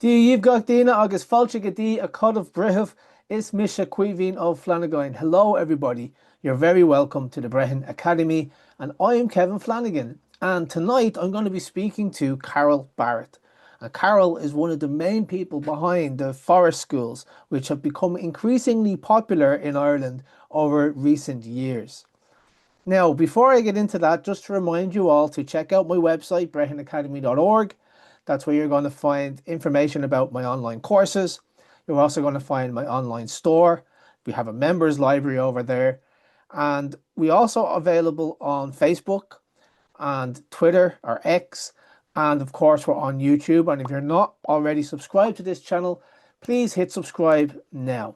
Díomh gach daoine agus fáilte go dtí a codomh brithimh is mise cuimhín ó Flanagan. Hello, everybody. You're very welcome to the Brehon Academy, and I am Kevin Flanagan. And tonight I'm going to be speaking to Carol Barrett. And Carol is one of the main people behind the forest schools, which have become increasingly popular in Ireland over recent years. Now, before I get into that, just to remind you all to check out my website, brehonacademy.org. That's where you're going to find information about my online courses. You're also going to find my online store. We have a members library over there. And we also available on Facebook and Twitter or X. And of course, we're on YouTube. And if you're not already subscribed to this channel, please hit subscribe now.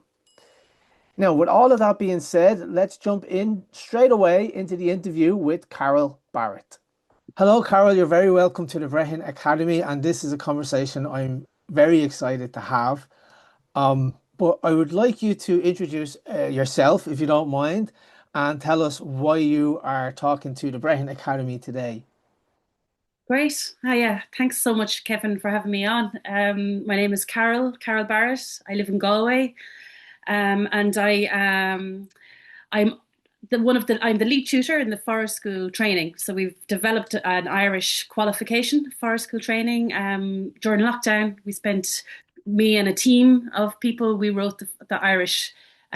Now, with all of that being said, let's jump in straight away into the interview with Carol Barrett. Hello, Carol. You're very welcome to the Brehon Academy, and this is a conversation I'm very excited to have. But I would like you to introduce yourself, if you don't mind, and tell us why you are talking to the Brehon Academy today. Great. Hiya. Thanks so much, Kevin, for having me on. My name is Carol Barrett. I live in Galway. And I'm the lead tutor in the forest school training. So we've developed an Irish qualification forest school training. During lockdown, me and a team of people, we wrote the Irish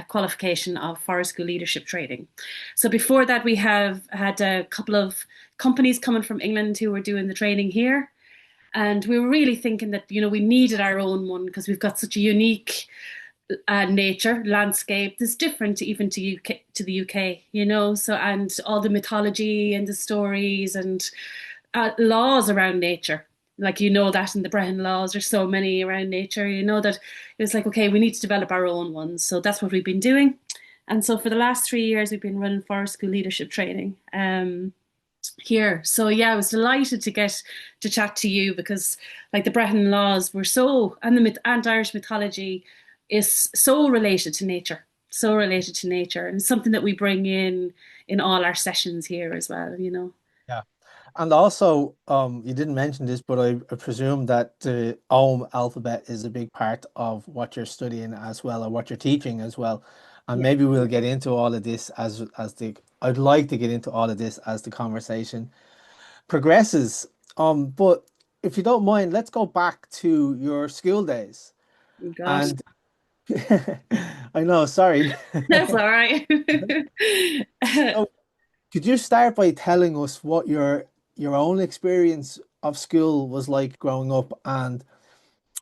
qualification of forest school leadership training. So before that, we have had a couple of companies coming from England who were doing the training here. And we were really thinking that, we needed our own one because we've got such a unique nature landscape that's different even to the UK, so, and all the mythology and the stories and laws around nature, like that in the Brehon laws, there's so many around nature, that it was like, okay, we need to develop our own ones. So that's what we've been doing. And so for the last 3 years we've been running forest school leadership training here. So yeah, I was delighted to get to chat to you because like the Brehon laws were and Irish mythology is so related to nature, and it's something that we bring in all our sessions here as well, Yeah. And also, you didn't mention this, but I presume that the alphabet is a big part of what you're studying as well, or what you're teaching as well. And Yeah. maybe we'll get into all of this I'd like to get into all of this as the conversation progresses. But if you don't mind, let's go back to your school days. Gosh, And I know, sorry. that's all right. So, could you start by telling us what your own experience of school was like growing up, and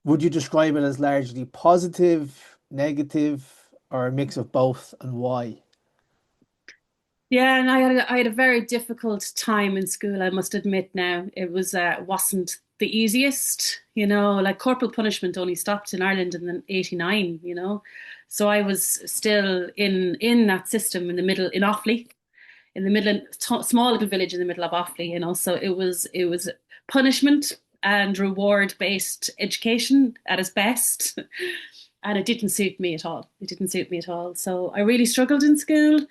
would you describe it as largely positive, negative, or a mix of both, and why? Yeah, and I had a very difficult time in school, I must admit now. It wasn't the easiest, like corporal punishment only stopped in Ireland in the 89, So I was still in that system in the middle, in Offaly, in the middle, small little village in the middle of Offaly, So it was punishment and reward based education at its best. And it didn't suit me at all. It didn't suit me at all. So I really struggled in school.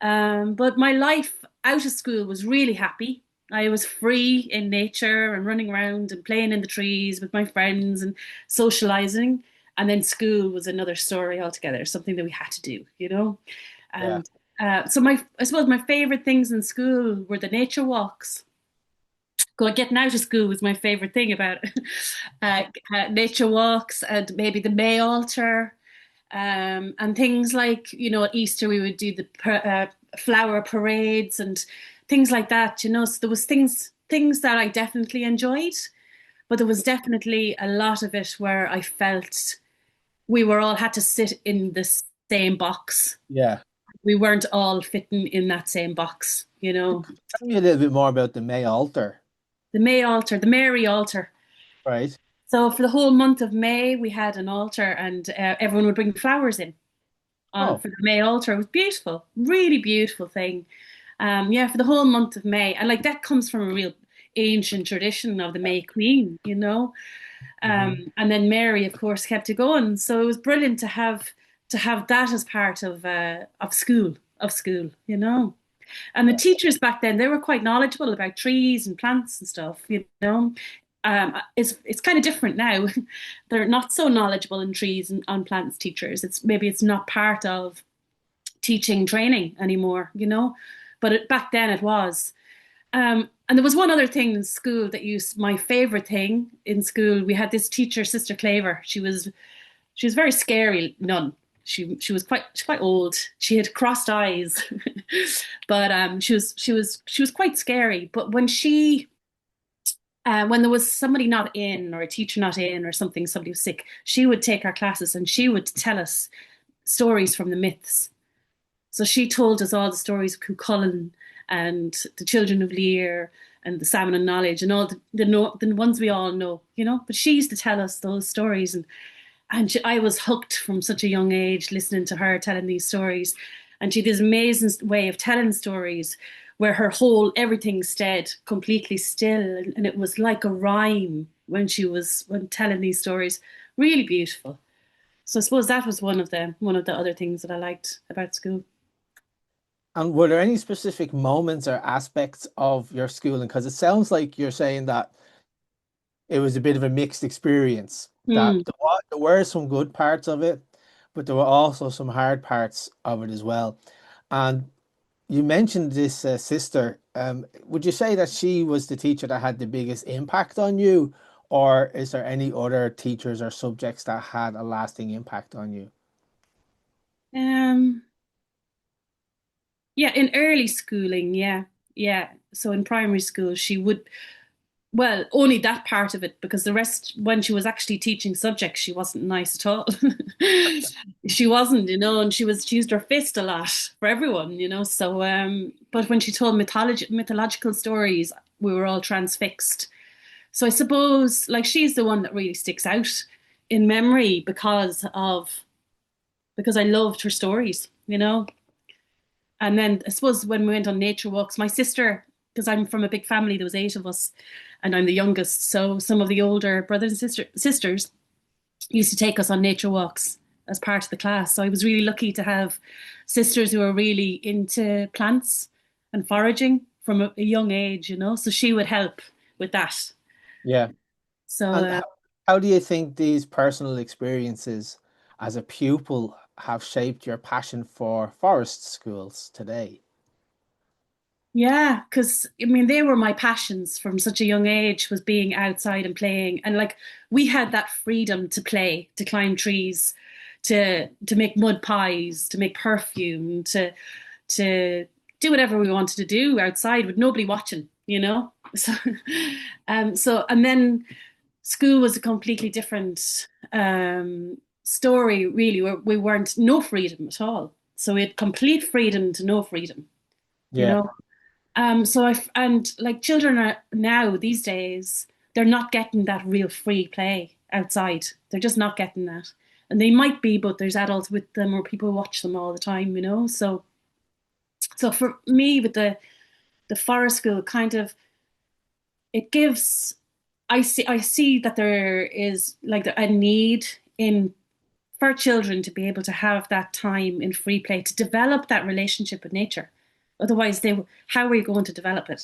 But my life out of school was really happy. I was free in nature and running around and playing in the trees with my friends and socializing. And then school was another story altogether, something that we had to do. Yeah. And so I suppose my favorite things in school were the nature walks. Getting out of school was my favorite thing about it. Nature walks and maybe the May altar. And things like, at Easter we would do the flower parades and things like that, So there was things that I definitely enjoyed, but there was definitely a lot of it where I felt we were all had to sit in the same box. Yeah. We weren't all fitting in that same box. Tell me a little bit more about the May altar. The May altar, the Mary altar. Right. So for the whole month of May, we had an altar, and everyone would bring flowers in Oh, for the May altar. It was beautiful, really beautiful thing. Yeah, for the whole month of May, and like that comes from a real ancient tradition of the May Queen. hmm And then Mary, of course, kept it going. So it was brilliant to have that as part of school. And the yeah. teachers back then, they were quite knowledgeable about trees and plants and stuff. it's kind of different now. They're not so knowledgeable in trees and on plants teachers. It's not part of teaching training anymore, but back then it was. And there was one other thing in school that used my favorite thing in school. We had this teacher, Sister _𝗬𝗲𝗏. She was very scary nun. She was quite old. She had crossed eyes, but she was quite scary. But when there was somebody not in, or a teacher not in, or somebody was sick, she would take our classes and she would tell us stories from the myths. So she told us all the stories of 𝗬𝗺𝗀𝗀 and the children of 𝗬𝗲 and the salmon and knowledge and all the ones we all know. But she used to tell us those stories, and I was hooked from such a young age listening to her telling these stories. And she had this amazing way of telling stories where everything stayed completely still, and it was like a rhyme when telling these stories. Really beautiful. So I suppose that was one of the other things that I liked about school. And were there any specific moments or aspects of your schooling? Because it sounds like you're saying that it was a bit of a mixed experience, that Mm. there were some good parts of it, but there were also some hard parts of it as well. And you mentioned this sister. Would you say that she was the teacher that had the biggest impact on you, or is there any other teachers or subjects that had a lasting impact on you? Um, yeah, in early schooling, yeah, yeah. So in primary school, she would, well, only that part of it, because the rest, when she was actually teaching subjects, she wasn't nice at all. She wasn't, and she used her fist a lot for everyone. So, but when she told mythological stories, we were all transfixed. So I suppose, like, she's the one that really sticks out in memory because I loved her stories. And then I suppose when we went on nature walks, my sister, because I'm from a big family, there was 8 of us, and I'm the youngest. So some of the older brothers and sisters used to take us on nature walks as part of the class. So I was really lucky to have sisters who were really into plants and foraging from a young age. So she would help with that. Yeah. So And how do you think these personal experiences as a pupil have shaped your passion for forest schools today? yeah, because I mean, they were my passions from such a young age, was being outside and playing. And like, we had that freedom to play, to climb trees, to make mud pies, to make perfume, to do whatever we wanted to do outside with nobody watching. So and then school was a completely different story, really, where we weren't no freedom at all. So we had complete freedom to no freedom, you Yeah. know. And like, children are now these days, they're not getting that real free play outside. They're just not getting that. And they might be, but there's adults with them or people watch them all the time. So for me, with the forest school, kind of, it gives, I see that there is like a need in for children to be able to have that time in free play to develop that relationship with nature. Otherwise, how are you going to develop it?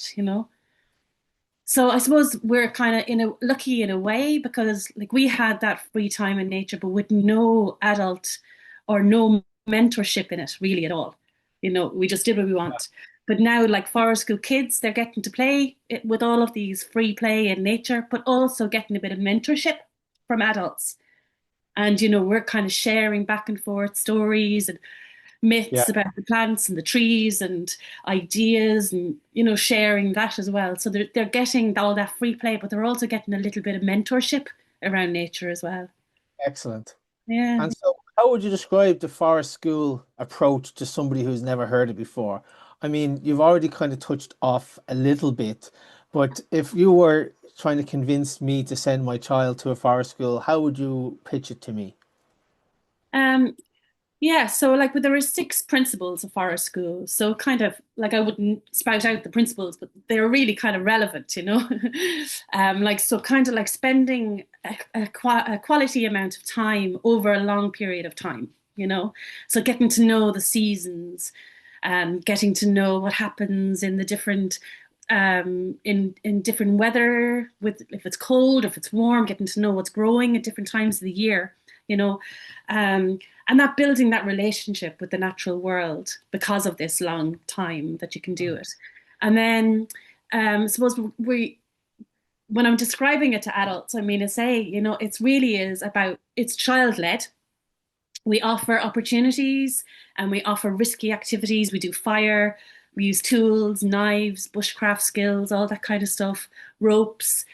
So I suppose we're kind of lucky in a way, because like, we had that free time in nature, but with no adult or no mentorship in it really at all. We just did what we want. But now, like, forest school kids, they're getting to play with all of these free play in nature, but also getting a bit of mentorship from adults. And we're kind of sharing back and forth stories and Yeah. myths about the plants and the trees and ideas, and sharing that as well. So they're getting all that free play, but they're also getting a little bit of mentorship around nature as well. Excellent. Yeah. And so, how would you describe the forest school approach to somebody who's never heard it before? I mean, you've already kind of touched off a little bit, but if you were trying to convince me to send my child to a forest school, how would you pitch it to me? Um, Yeah, so like, there are 6 principles of forest school. So kind of like, I wouldn't spout out the principles, but they're really kind of relevant. Like, so kind of like spending a quality amount of time over a long period of time. So getting to know the seasons, getting to know what happens in the different in different weather, with if it's cold, if it's warm, getting to know what's growing at different times of the year, you know, and that building that relationship with the natural world because of this long time that you can do it. And then suppose we when I'm describing it to adults, I mean to say, it really is about it's child led. We offer opportunities and we offer risky activities. We do fire, we use tools, knives, bushcraft skills, all that kind of stuff, ropes,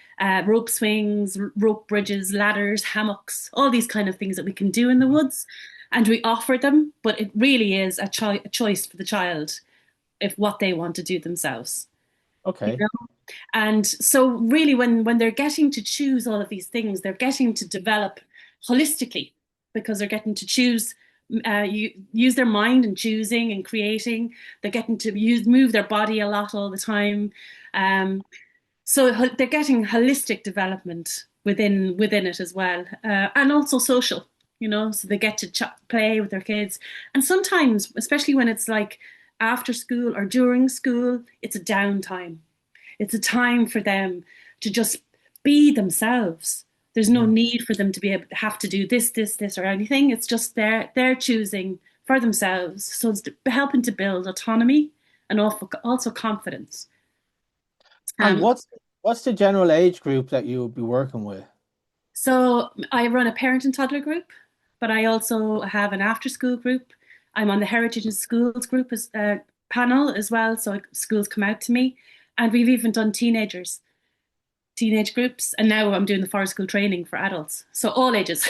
rope swings, rope bridges, ladders, hammocks, all these kind of things that we can do in the woods. And we offer them, but it really is a choice for the child if what they want to do themselves. You Okay. know? And so really when they're getting to choose all of these things, they're getting to develop holistically because they're getting to choose use their mind and choosing and creating. They're getting to move their body a lot all the time. So they're getting holistic development within it as well, and also social. So they get to play with their kids, and sometimes, especially when it's like after school or during school, it's a downtime. It's a time for them to just be themselves. There's no Mm. need for them to be able to have to do this, or anything. It's just they're choosing for themselves. So it's helping to build autonomy and also confidence. And Um, what's the general age group that you would be working with? so I run a parent and toddler group, but I also have an after school group. I'm on the Heritage in Schools group as panel as well. So schools come out to me, and we've even done teenage groups, and now I'm doing the forest school training for adults. So all ages,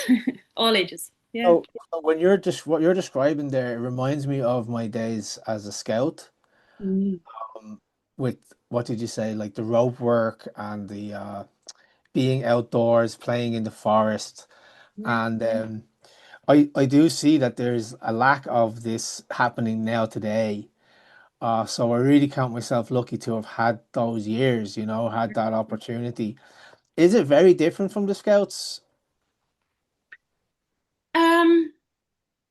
all ages. Yeah. So when you're just what you're describing there, it reminds me of my days as a scout. Mm. With what did you say, like the rope work and the being outdoors, playing in the forest, Yeah. and I do see that there's a lack of this happening now today. So I really count myself lucky to have had those years, had that opportunity. Is it very different from the Scouts? Um,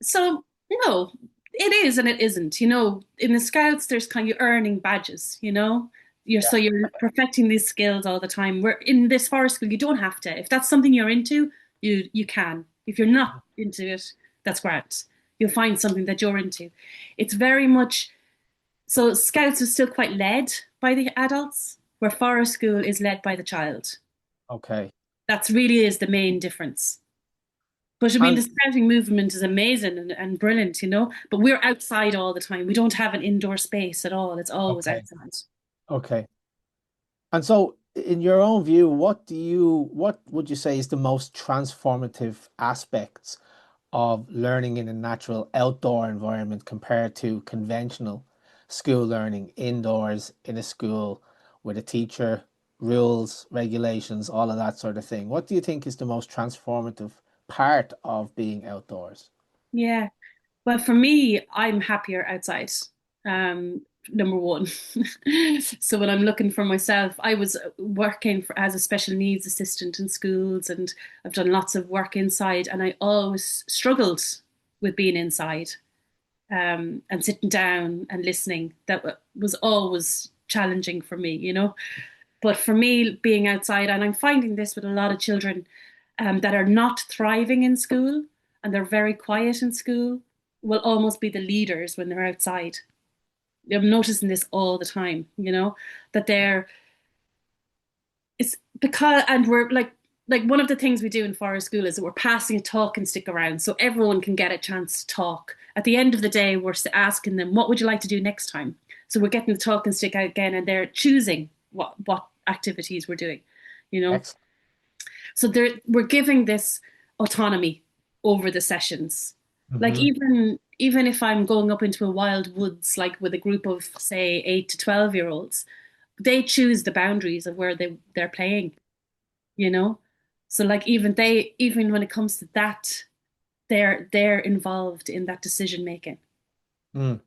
so no, it is and it isn't. In the Scouts, there's kind of earning badges. Yeah. You're perfecting these skills all the time. Where in this forest school, you don't have to. If that's something you're into, you can. If you're not into it, that's great. You'll find something that you're into. It's very much so. Scouts is still quite led by the adults, where forest school is led by the child. Okay. That's really is the main difference. But I mean, the And scouting movement is amazing and brilliant, But we're outside all the time. We don't have an indoor space at all. It's always okay. outside. Okay. And so in your own view, what would you say is the most transformative aspects of learning in a natural outdoor environment compared to conventional school learning indoors in a school with a teacher, rules, regulations, all of that sort of thing? What do you think is the most transformative part of being outdoors? Yeah. Well, for me, I'm happier outside. Um, number one. So when I'm looking for myself, I was working as a special needs assistant in schools, and I've done lots of work inside, and I always struggled with being inside. And sitting down and listening. That was always challenging for me. But for me, being outside, and I'm finding this with a lot of children that are not thriving in school and they're very quiet in school, will almost be the leaders when they're outside. I'm noticing this all the time, that it's because, and we're like one of the things we do in forest school is that we're passing a talking stick around so everyone can get a chance to talk. At the end of the day, we're asking them, what would you like to do next time? So we're getting the talking stick out again, and they're choosing what activities we're doing, you know. Excellent. So we're giving this autonomy over the sessions. Like Hmm. even if I'm going up into a wild woods, like with a group of say 8 to 12 year olds, they choose the boundaries of where they're playing, you know. So like even when it comes to that, they're involved in that decision making. Mm.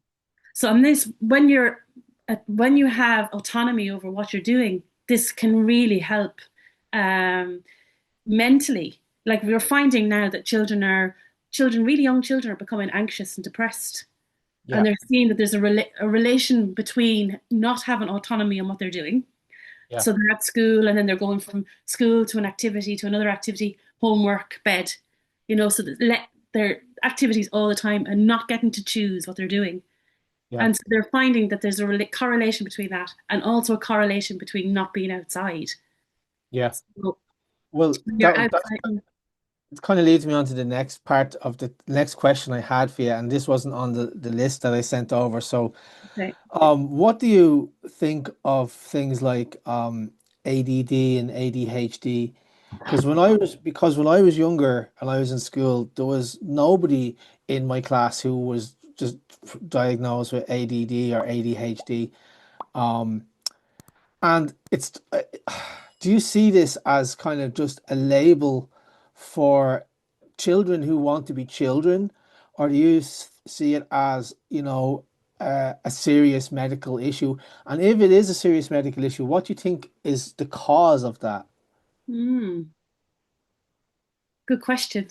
So on this, when you have autonomy over what you're doing, this can really help um, mentally. Like we're finding now that really young children are becoming anxious and depressed and Yeah. they're seeing that there's a relation between not having autonomy on what they're doing. Yeah. So they're at school and then they're going from school to an activity to another activity, homework, bed, so that let their activities all the time and not getting to choose what they're doing. Yeah. And so they're finding that there's a correlation between that and also a correlation between not being outside. Yeah. So Well, when you're that outside, it kind of leads me on to the next part of the next question I had for you, and this wasn't on the list that I sent over. So, okay. what do you think of things like ADD and ADHD? Because when I was younger and I was in school, there was nobody in my class who was just diagnosed with ADD or ADHD. Um, and do you see this as kind of just a label for children who want to be children, or do you see it as, a serious medical issue? And if it is a serious medical issue, what do you think is the cause of that? Mm, good question.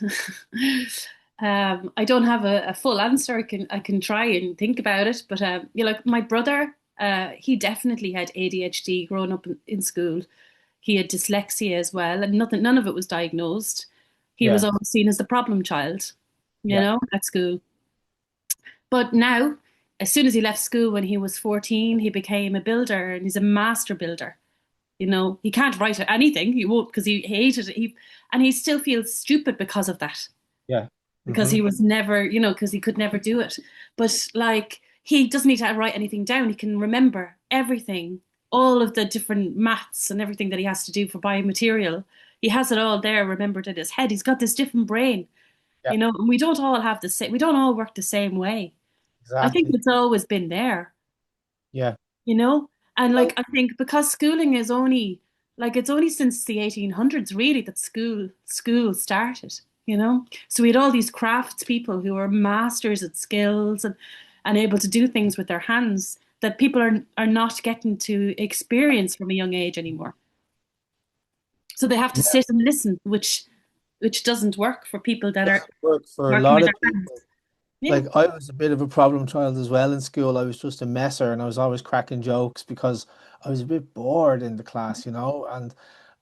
I don't have a full answer. I can try and think about it, but like my brother, he definitely had ADHD growing up in school. He had dyslexia as well, and none of it was diagnosed. He was Yeah, always seen as the problem child, yeah, at school. But now, as soon as he left school when he was 14, he became a builder and he's a master builder. He can't write anything. He won't because he hated it. And he still feels stupid because of that, yeah. because Hmm. he was never, because he could never do it. But like, he doesn't need to write anything down. He can remember everything, all of the different maths and everything that he has to do for biomaterial. He has it all there remembered in his head. He's got this different brain, Yeah, and we don't all have the same, we don't all work the same way. I think exactly. it's always been there, Yeah. you know? And like, Well, I think because schooling is only, like, it's only since the 1800s really that school started, So we had all these crafts people who were masters at skills and able to do things with their hands that people are not getting to experience from a young age anymore. So they have to yeah, sit and listen, which doesn't work for people that are doesn't work for a working lot with of their hands. people. Yeah. Like I was a bit of a problem child as well in school. I was just a messer and I was always cracking jokes because I was a bit bored in the class, And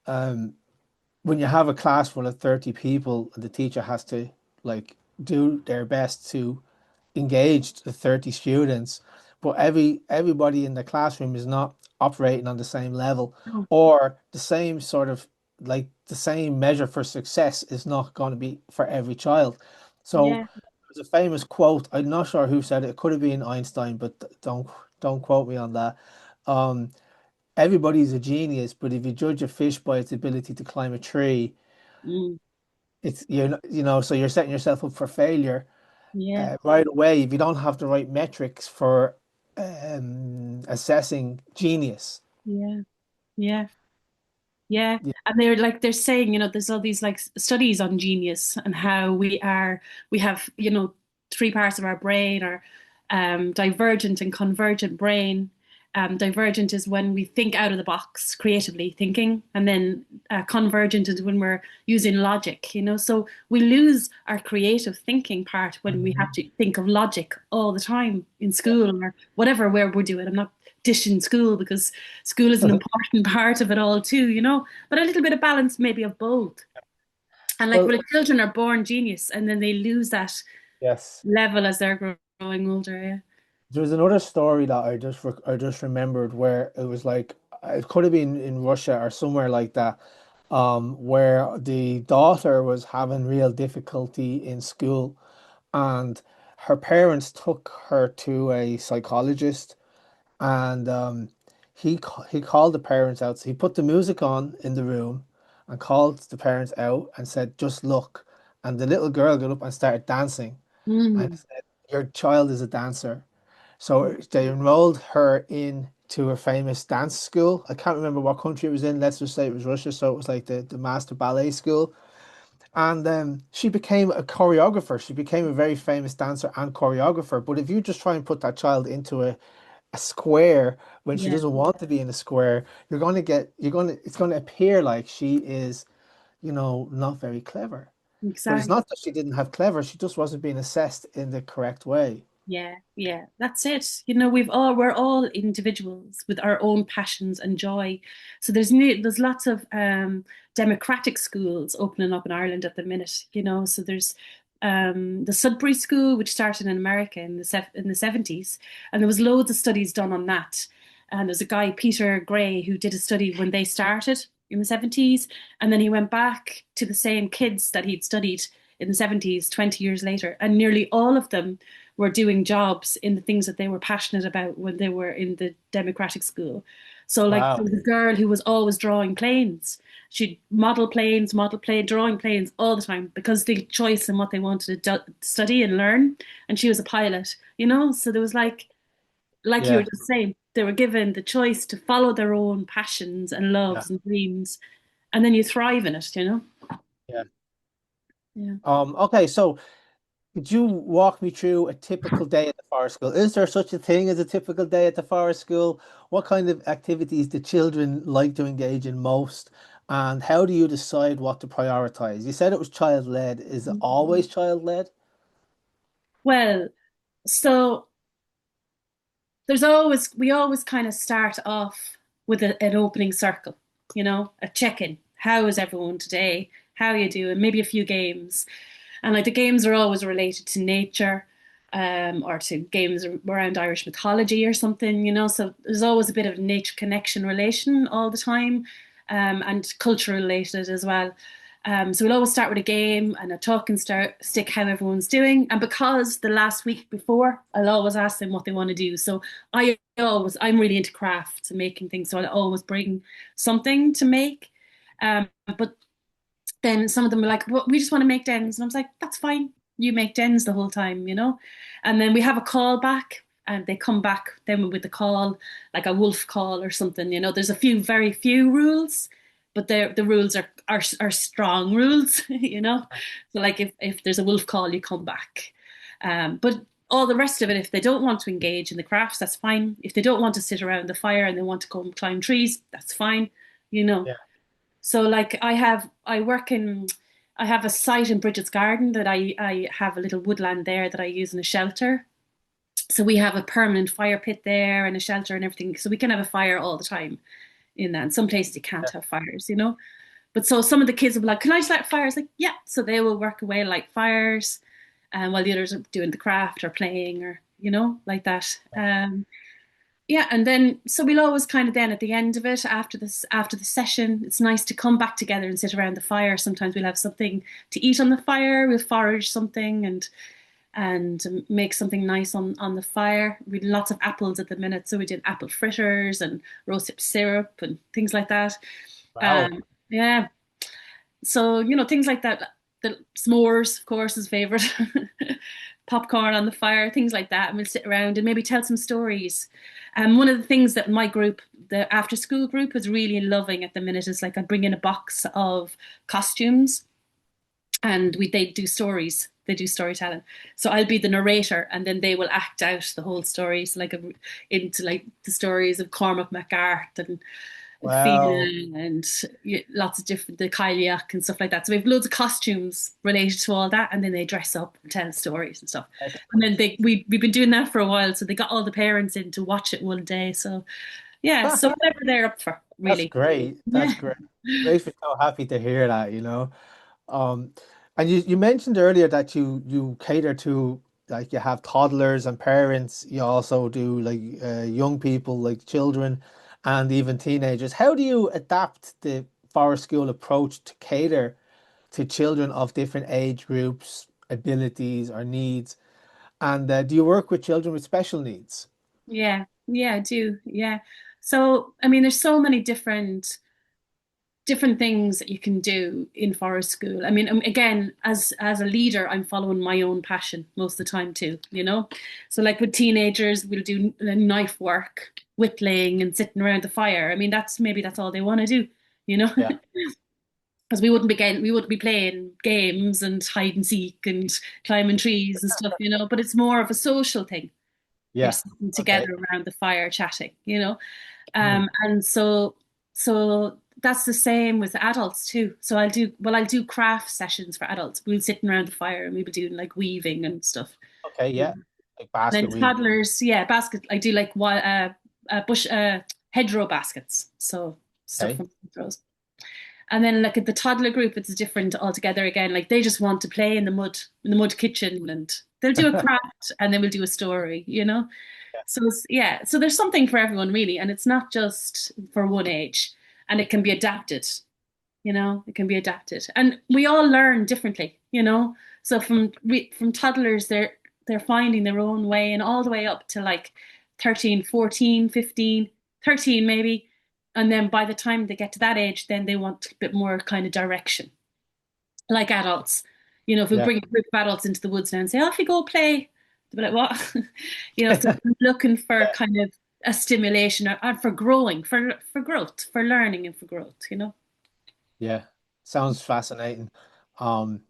um, when you have a class full of 30 people, the teacher has to like do their best to engage the 30 students, but everybody in the classroom is not operating on the same level Oh, or the same sort of like the same measure for success is not going to be for every child. So yeah. there's a famous quote. I'm not sure who said it. It could have been Einstein, but don't quote me on that. Um, Everybody's a genius, but if you judge a fish by its ability to climb a tree, Mm, it's so you're setting yourself up for failure yeah. right away if you don't have the right metrics for assessing genius. Yeah. Yeah. Yeah, Yeah, and they're saying, there's all these like studies on genius and how we have, three parts of our brain are divergent and convergent brain. Divergent is when we think out of the box, creatively thinking, and then convergent is when we're using logic, So we lose our creative thinking part when we have mhm. to think of logic all the time in Yeah. school or whatever where we're doing. I'm not dishing school because school is an important part of it all too, but a little bit of balance maybe of both. And like, Well, well, children are born genius and then they lose that yes. level as they're growing older. There's another story that I just remembered where it was like it could have been in Russia or somewhere like that, where the daughter was having real difficulty in school, and her parents took her to a psychologist, and he called the parents out. So he put the music on in the room and called the parents out and said, "Just look." And the little girl got up and started dancing and Yeah. said, "Your child is a dancer." So they enrolled her into a famous dance school. I can't remember what country it was in. Let's just say it was Russia. So it was like the master ballet school. And she became a choreographer. She became a very famous dancer and choreographer. But if you just try and put that child into a square when she Yeah, doesn't want to be in a square, it's going to appear like she is, not very clever. But it's exactly. not that she didn't have clever, she just wasn't being assessed in the correct way. Yeah, yeah, that's it. We're all individuals with our own passions and joy. So there's lots of democratic schools opening up in Ireland at the minute, So there's the Sudbury School, which started in America in the 70s, and there was loads of studies done on that. And there's a guy, Peter Gray, who did a study when they started in the 70s, and then he went back to the same kids that he'd studied in the 70s 20 years later, and nearly all of them were doing jobs in the things that they were passionate about when they were in the democratic school. So, like, there Wow. was a girl who was always drawing planes. She'd model plane, drawing planes all the time because they choice in what they wanted to study and learn. And she was a pilot, So there was like you were Yeah. just saying, they were given the choice to follow their own passions and Yeah. loves and dreams, and then you thrive in it. Yeah. Yeah. Okay, so could you walk me through a typical day at the forest school? Is there such a thing as a typical day at the forest school? What kind of activities do children like to engage in most? And how do you decide what to prioritize? You said it was child-led. Is it always child-led? Well, so we always kind of start off with an opening circle, a check-in. How is everyone today? How are you doing? Maybe a few games. And like the games are always related to nature, or to games around Irish mythology or something, So there's always a bit of nature connection relation all the time, and culture related as well. So we'll always start with a game and a talk and stick how everyone's doing. And because the last week before, I'll always ask them what they want to do. So I'm really into crafts and making things. So I'll always bring something to make. But then some of them are like, well, we just want to make dens. And I was like, that's fine. You make dens the whole time. And then we have a call back and they come back then with the call, like a wolf call or something. There's very few rules, but the rules are strong rules, So like if there's a wolf call, you come back. But all the rest of it, if they don't want to engage in the crafts, that's fine. If they don't want to sit around the fire and they want to go and climb trees, that's fine, you know. Yeah. So like I have a site in Bridget's Garden that I have a little woodland there that I use in a shelter. So we have a permanent fire pit there and a shelter and everything. So we can have a fire all the time in that. And some places you can't have fires. But so some of the kids will be like, "Can I just light fires?" Like, yeah. So they will work away like fires, while the others are doing the craft or playing or like that. Yeah, and then so we'll always kind of then at the end of it, after the session, it's nice to come back together and sit around the fire. Sometimes we'll have something to eat on the fire. We'll forage something and make something nice on the fire. We did lots of apples at the minute, so we did apple fritters and rosehip syrup and things like that. Wow. Yeah, so things like that. The s'mores, of course, is favorite. Popcorn on the fire, things like that, and we'll sit around and maybe tell some stories. One of the things that my group, the after school group, is really loving at the minute is like I bring in a box of costumes and they do stories. They do storytelling. So I'll be the narrator, and then they will act out the whole story. So like into like the stories of 𝗵𝗵𝗀𝗀𝗃 and Wow. Fianna and lots of different the 𝗘𝗺𝗃 and stuff like that. So we have loads of costumes related to all that, and then they dress up and tell stories and stuff. And then we've been doing that for a while, so they got all the parents in to watch it one day. So yeah, so whatever they're up for, That's really. great. That's Yeah, great. Makes me so happy to hear that. Um, and you mentioned earlier that you cater to like you have toddlers and parents. You also do like young people, like children, and even teenagers. How do you adapt the forest school approach to cater to children of different age groups, abilities, or needs? And do you work with children with special needs? yeah, I do. Yeah. So I mean, there's so many different things that you can do in forest school. I mean, again, as a leader, I'm following my own passion most of the time too. So like with teenagers, we'll do knife work, whittling, and sitting around the fire. I mean, that's all they want to do, you know. Yeah. Because we wouldn't be playing games and hide and seek and climbing trees and stuff. But it's more of a social thing. You're Yeah. sitting Okay. together around the fire chatting. Hmm. And so that's the same with adults too. So I'll do craft sessions for adults. We'll sit around the fire and we'll be doing like weaving and stuff. Okay. Yeah. Like And basket then weaving. toddlers, yeah, basket. I do like bush hedgerow baskets, so stuff Okay. from hedgerows. And then like at the toddler group, it's different altogether again. Like they just want to play in the mud kitchen, and they'll do a craft and then we'll do a story, you know? So it's, yeah, so there's something for everyone really, and it's not just for one age, and it can be adapted, you know, it can be adapted. And we all learn differently, you know. So from toddlers, they're finding their own way, and all the way up to like 13, 14, 15, 13 maybe. And then by the time they get to that age, then they want a bit more kind of direction, like adults. You know, if we Yeah. bring a group of adults into the woods now and say, off you go play, they'll be like, what? You know, so I'm looking for kind of a stimulation and for growing, for growth, for learning and for growth, you know? Yeah. Sounds fascinating. Um,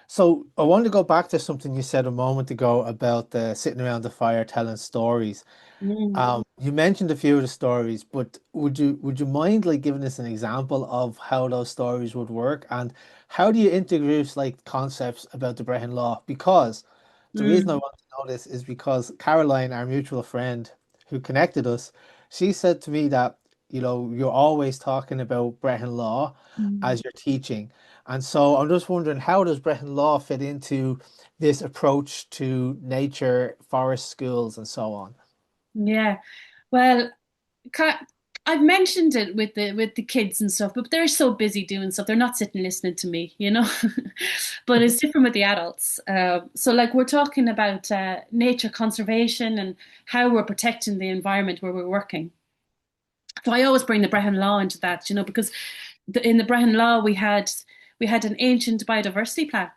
so I want to go back to something you said a moment ago about sitting around the fire telling stories. Mm. You mentioned a few of the stories, but would you mind like giving us an example of how those stories would work and how do you introduce like concepts about the Brehon Law? Because the reason I Mm. want to know this is because Caroline, our mutual friend who connected us, she said to me that, you're always talking about Brehon Law Mm. as you're teaching. And so I'm just wondering, how does Brehon Law fit into this approach to nature, forest schools, and so on? Yeah. Well, ca- I've mentioned it with the kids and stuff, but they're so busy doing stuff. They're not sitting listening to me, you know. But it's different with the adults. So, like, we're talking about nature conservation and how we're protecting the environment where we're working. So I always bring the Brehon Law into that, you know, because in the Brehon Law we had an ancient biodiversity plan,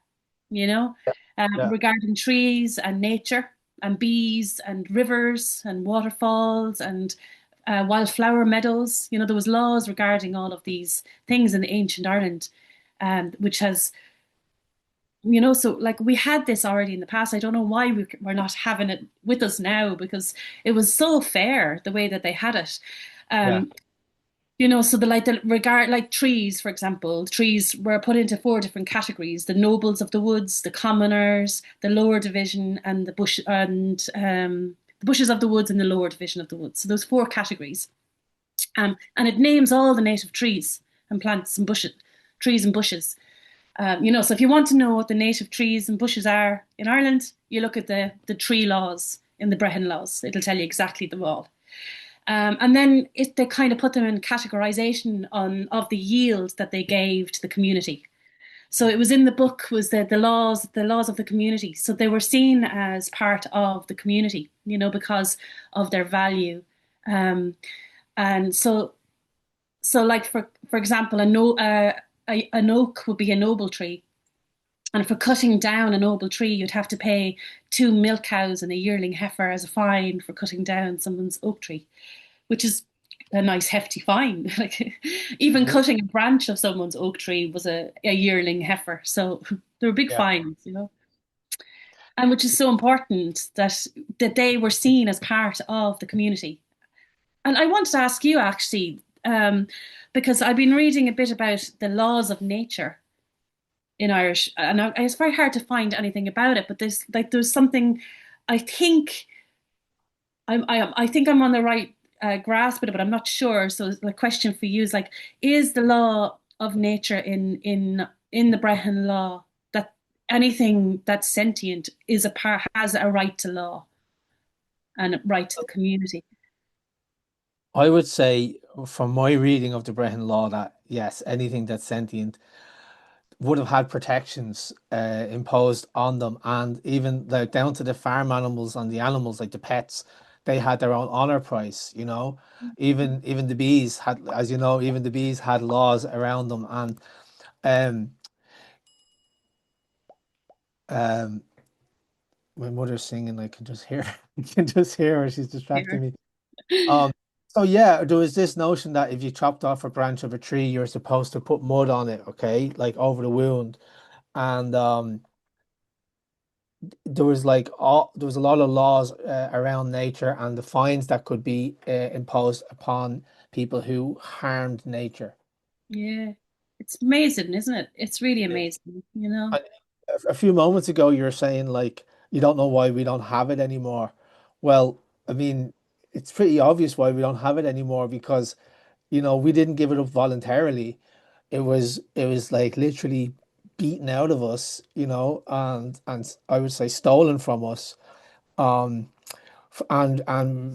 you know, Yeah. regarding trees and nature and bees and rivers and waterfalls and wildflower meadows. You know, there was laws regarding all of these things in the ancient Ireland, which has, you know, so like we had this already in the past. I don't know why we're not having it with us now because it was so fair the way that they had it. Yeah. Um, you know, so the regard like trees, for example, trees were put into four different categories: the nobles of the woods, the commoners, the lower division, and the bushes of the woods and the lower division of the woods. So those four categories, and it names all the native trees and plants and bushes, trees and bushes. You know, so if you want to know what the native trees and bushes are in Ireland, you look at the tree laws in the Brehon laws. It'll tell you exactly them all. And then they kind of put them in categorization of the yield that they gave to the community. So it was in the book was the laws of the community. So they were seen as part of the community, you know, because of their value. Um, and so like for example, an oak would be a noble tree. And for cutting down a noble tree, you'd have to pay two milk cows and a yearling heifer as a fine for cutting down someone's oak tree, which is a nice hefty fine. Like even Mhm. cutting a branch of someone's oak tree was a yearling heifer. So there were big Yeah. fines, you know. And which is so important that they were seen as part of the community. And I wanted to ask you actually, because I've been reading a bit about the laws of nature in Irish, and it's very hard to find anything about it. But there's something I think I think I'm on the right grasp of it, but I'm not sure. So the question for you is like, is the law of nature in the Brehon law that anything that's sentient is a part has a right to law and a right to the community? I would say from my reading of the Brehon Law that yes, anything that's sentient would have had protections imposed on them, and even like down to the farm animals and the animals like the pets, they had their own honor price. Even the bees had, as you know, even the bees had laws around them, and um um my mother's singing. I can just hear, I can just hear her. She's distracting Here. me. Um, so yeah, there was this notion that if you chopped off a branch of a tree, you're supposed to put mud on it, okay, like over the wound. And there was a lot of laws around nature and the fines that could be imposed upon people who harmed nature. Yeah, it's amazing, isn't it? It's really It is. amazing, you know. And a few moments ago, you were saying like you don't know why we don't have it anymore. Well, I mean, it's pretty obvious why we don't have it anymore because, we didn't give it up voluntarily. It was like literally beaten out of us, and I would say stolen from us. Um, and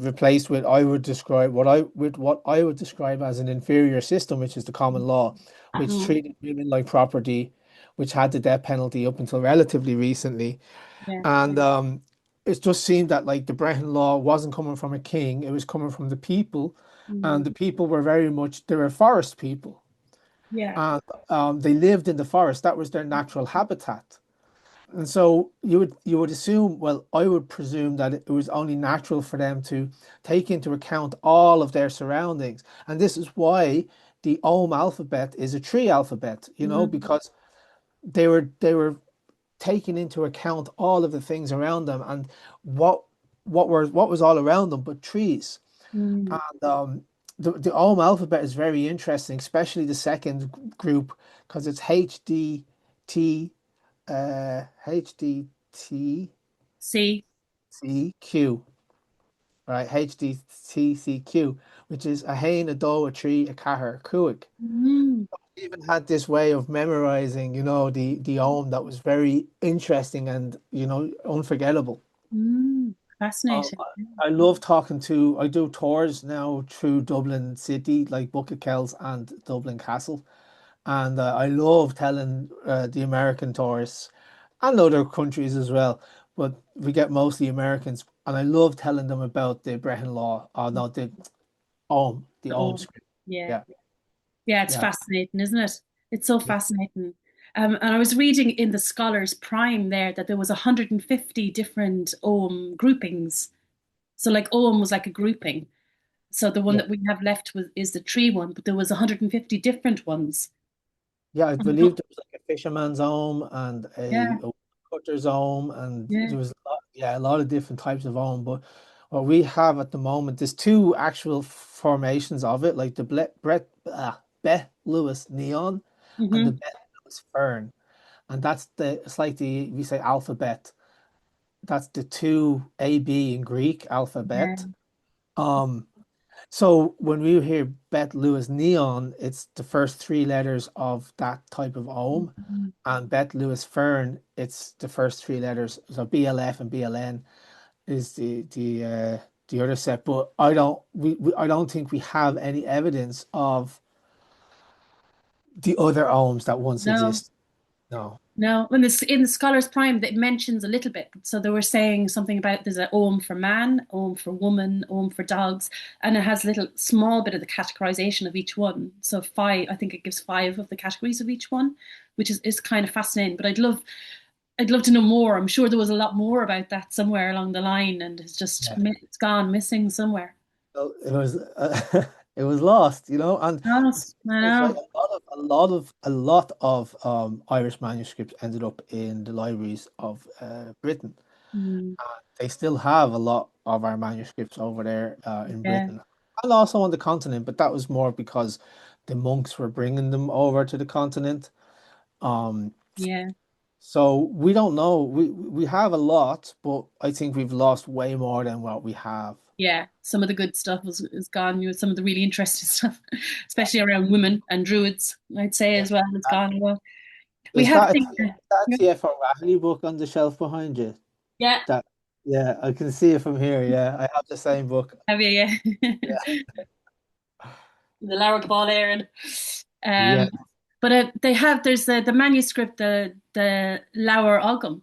replaced with what I would describe as an inferior system, which is the common law, which Mm, treated women like property, which had the death penalty up until relatively recently. yeah. And it just seemed that like the Brehon law wasn't coming from a king, it was coming from the people, and Mm, the people were very much they were forest people, yeah. and they lived in the forest. That was their natural habitat. And so you would assume, well, I would presume that it was only natural for them to take into account all of their surroundings. And this is why the Ogham alphabet is a tree alphabet, Mm, because they were taking into account all of the things around them and what what was all around them but trees. mm. And the Ogham alphabet is very interesting, especially the second group, because it's HDTCQ, See. right? HDTCQ, which is a hain, a doe, a tree, a caher, a cuig. Mm, Even had this way of memorizing, the Ogham that was very interesting and, unforgettable. mm. Um, Fascinating. I love I do tours now through Dublin City, like Bucket Kells and Dublin Castle. And I love telling the American tourists and other countries as well, but we get mostly Americans. And I love telling them about the Brehon Law, no, the Ogham Oh, script. yeah. Yeah, Yeah, it's yeah, fascinating, isn't it? It's so yeah, fascinating. And I was reading in the Scholars Prime there that there was 150 different Ogham groupings. So like Ogham was like a grouping. So the one yeah. that we have left is the tree one, but there was 150 different ones. Yeah, I believe there was like a fisherman's Ogham and Yeah, a cutter's Ogham, and yeah. there was a lot of different types of Ogham. But what we have at the moment, there's two actual formations of it, like the Bet Lewis neon and the Hmm. Bet Lewis fern. And it's like we say alphabet. That's the two AB in Greek Yeah. alphabet. Um, so when we hear Bet Lewis neon, it's the first three letters of that type of ohm. Mhm. And Bet Lewis fern, it's the first three letters. So BLF and BLN is the other set. But I don't think we have any evidence of the other ohms that once No, exist. No. no. In the Scholars Prime, that mentions a little bit. So they were saying something about there's an Ogham for man, Ogham for woman, Ogham for dogs, and it has a little small bit of the categorization of each one. So five, I think it gives five of the categories of each one, which is kind of fascinating. But I'd love to know more. I'm sure there was a lot more about that somewhere along the line, and it's gone missing somewhere. So it was it was lost, and Yes, I it's like know. a lot of Irish manuscripts ended up in the libraries of Britain. Mm, They still have a lot of our manuscripts over there in yeah, Britain and also on the continent, but that was more because the monks were bringing them over to the continent. Um, yeah. so we don't know. We have a lot, but I think we've lost way more than what we have. Yeah, some of the good stuff is gone. You know, some of the really interesting stuff, especially around women and druids, I'd say Yeah. as well, has gone well. We Is have that things. that TF O'Reilly book on the shelf behind you? Yeah, That yeah, I can see it from here. Yeah, I have the same book. have you? Yeah, Yeah, the 𝗬𝗏𝗺𝗃 yeah. but they have there's the manuscript, the Lower Ogham,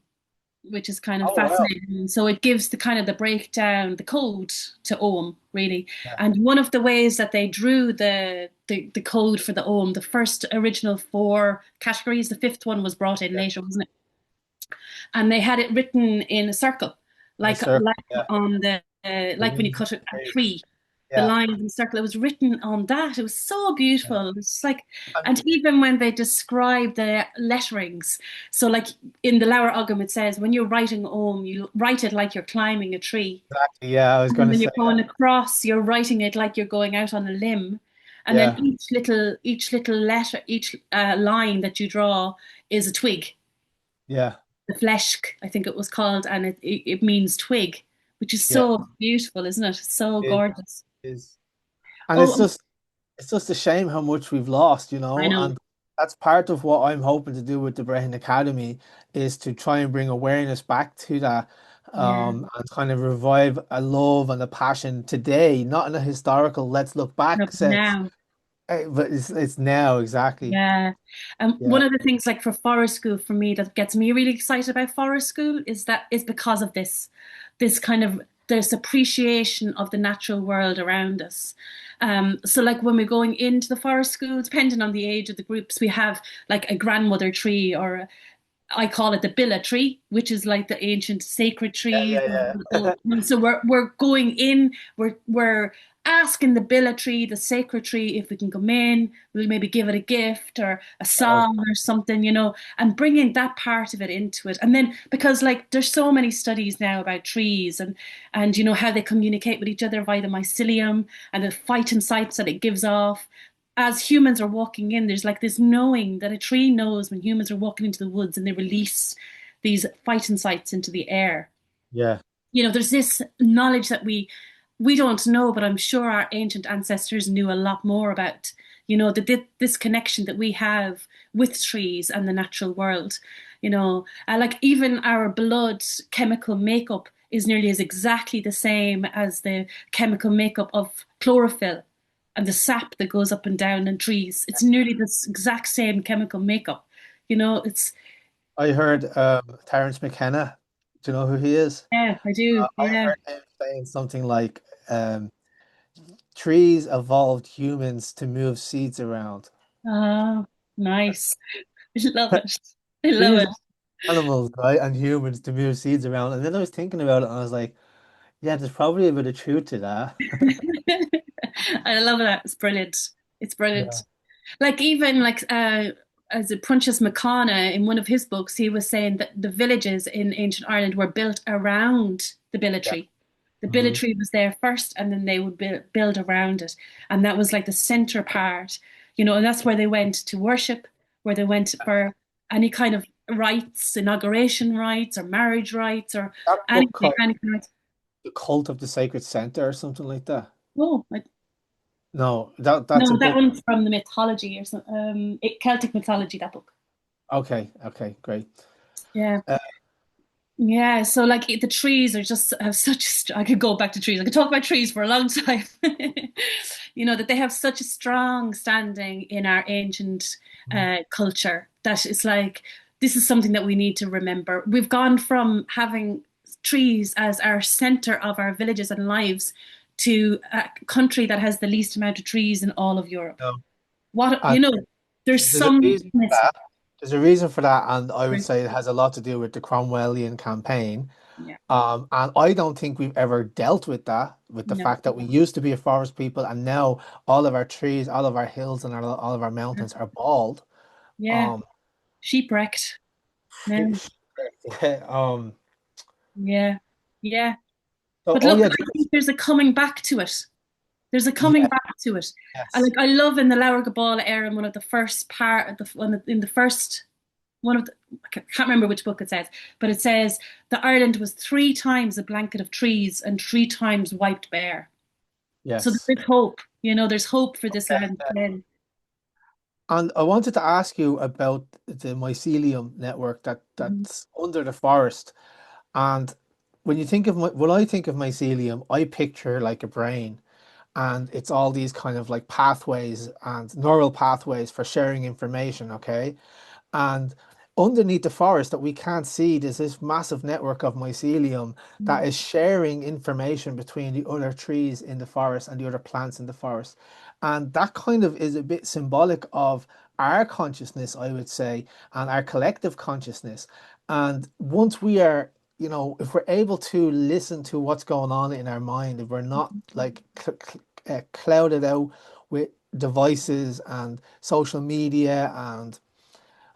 which is kind of Oh wow. fascinating. So it gives the kind of the breakdown, the code to Ogham, really. Yeah, And one of the ways that they drew the code for the Ogham, the first original four categories, the fifth one was brought in yeah. later, wasn't it? And they had it written in a circle, In a circle. like Yeah, on the the like when you leaves cut of a the tree. tree, the Yeah, lines in a circle. It was written on that. It was so yeah. beautiful. It's like, And and even when they describe the letterings, so like in the Lower Ogham, it says when you're writing Om, you write it like you're climbing a tree, exactly. Yeah, I was going and to when say you're going that. across, you're writing it like you're going out on a limb. And then Yeah, each little letter, each line that you draw is a twig. yeah. the 𝗬𝗲𝗃, I think it was called, and it means twig, which is Yeah, so beautiful, isn't it? So it gorgeous. is. And Oh, it's just a shame how much we've lost, you I know, know. and that's part of what I'm hoping to do with the Brehon Academy is to try and bring awareness back to that, Yeah. and kind of revive a love and a passion today, not in a historical let's look No, back sense, now. but it's now exactly. Yeah. And Yeah, one of the things like for forest school for me that gets me really excited about forest school is because of this kind of this appreciation of the natural world around us. So like when we're going into the forest school, depending on the age of the groups, we have like a grandmother tree or I call it the Billa tree, which is like the ancient sacred trees. yeah. And so we're going in, we're asking the Billa tree, the sacred tree, if we can come in. We'll maybe give it a gift or a Wow. song or something, and bringing that part of it into it. And then because like there's so many studies now about trees and how they communicate with each other via the mycelium and the phytoncides that it gives off as humans are walking in, there's like this knowing that a tree knows when humans are walking into the woods and they release these phytoncides into the air. Yeah, There's this knowledge that we don't know, but I'm sure our ancient ancestors knew a lot more about, this connection that we have with trees and the natural world. Like even our blood chemical makeup is nearly as exactly the same as the chemical makeup of chlorophyll and the sap that goes up and down in trees. It's nearly this exact same chemical makeup. It's I heard Terence McKenna. Do you know who he is? yeah, I do. I Yeah. heard him saying something like, trees evolved humans to move seeds around. Oh, nice. I love it. I love Trees, it. animals, right, and humans to move seeds around. And then I was thinking about it, and I was like, yeah, there's probably a bit of truth to that. I love that. It's brilliant. It's brilliant. Yeah, Like even like as a Prunchas McConna in one of his books, he was saying that the villages in ancient Ireland were built around the Billa yeah. tree. The Billa Hmm. tree was there first, and then they would build around it, and that was like the center part, and that's where they went to worship, where they went for any kind of rites, inauguration rites, or marriage rites, or That book anything, called any kind of. The Cult of the Sacred Center or something like that. Oh, No, that's a no, that book. one's from the mythology or something. Celtic mythology, that book. Okay, okay, great. Yeah. Uh, Yeah, so like the trees are just have I could go back to trees. I could talk about trees for a long time. That they have such a strong standing in our ancient culture that it's like this is something that we need to remember. We've gone from having trees as our center of our villages and lives to a country that has the least amount of trees in all of Europe. no. What, And there's there's a some reason for that. There's a reason for that, and I would say it has a lot to do with the Cromwellian campaign. yeah, And I don't think we've ever dealt with that, with the no, fact that we used to be a forest people, and now all of our trees, all of our hills, and all of our mountains are bald. yeah, Um, sheep-wrecked. No. um, Yeah, yeah. so, But oh look, yeah, I think there's a coming back to it. There's a coming yeah, back to it. I yes, like. I love in the 𝗬𝗺𝗃𝗺𝗃 era, one of the first part of in the first one of the I can't remember which book it says, but it says that Ireland was three times a blanket of trees and three times wiped bare. So yes. there is hope. There's hope for this land again. And I wanted to ask you about the mycelium network Mhm. that's under the forest. And when I think of mycelium, I picture like a brain, and it's all these kind of like pathways and neural pathways for sharing information, okay? And underneath the forest that we can't see, there's this massive network of mycelium that is sharing information between the other trees in the forest and the other plants in the forest. And that kind of is a bit symbolic of our consciousness, I would say, and our collective consciousness. And once we are, if we're able to listen to what's going on in our mind, if we're not like clouded out with devices and social media and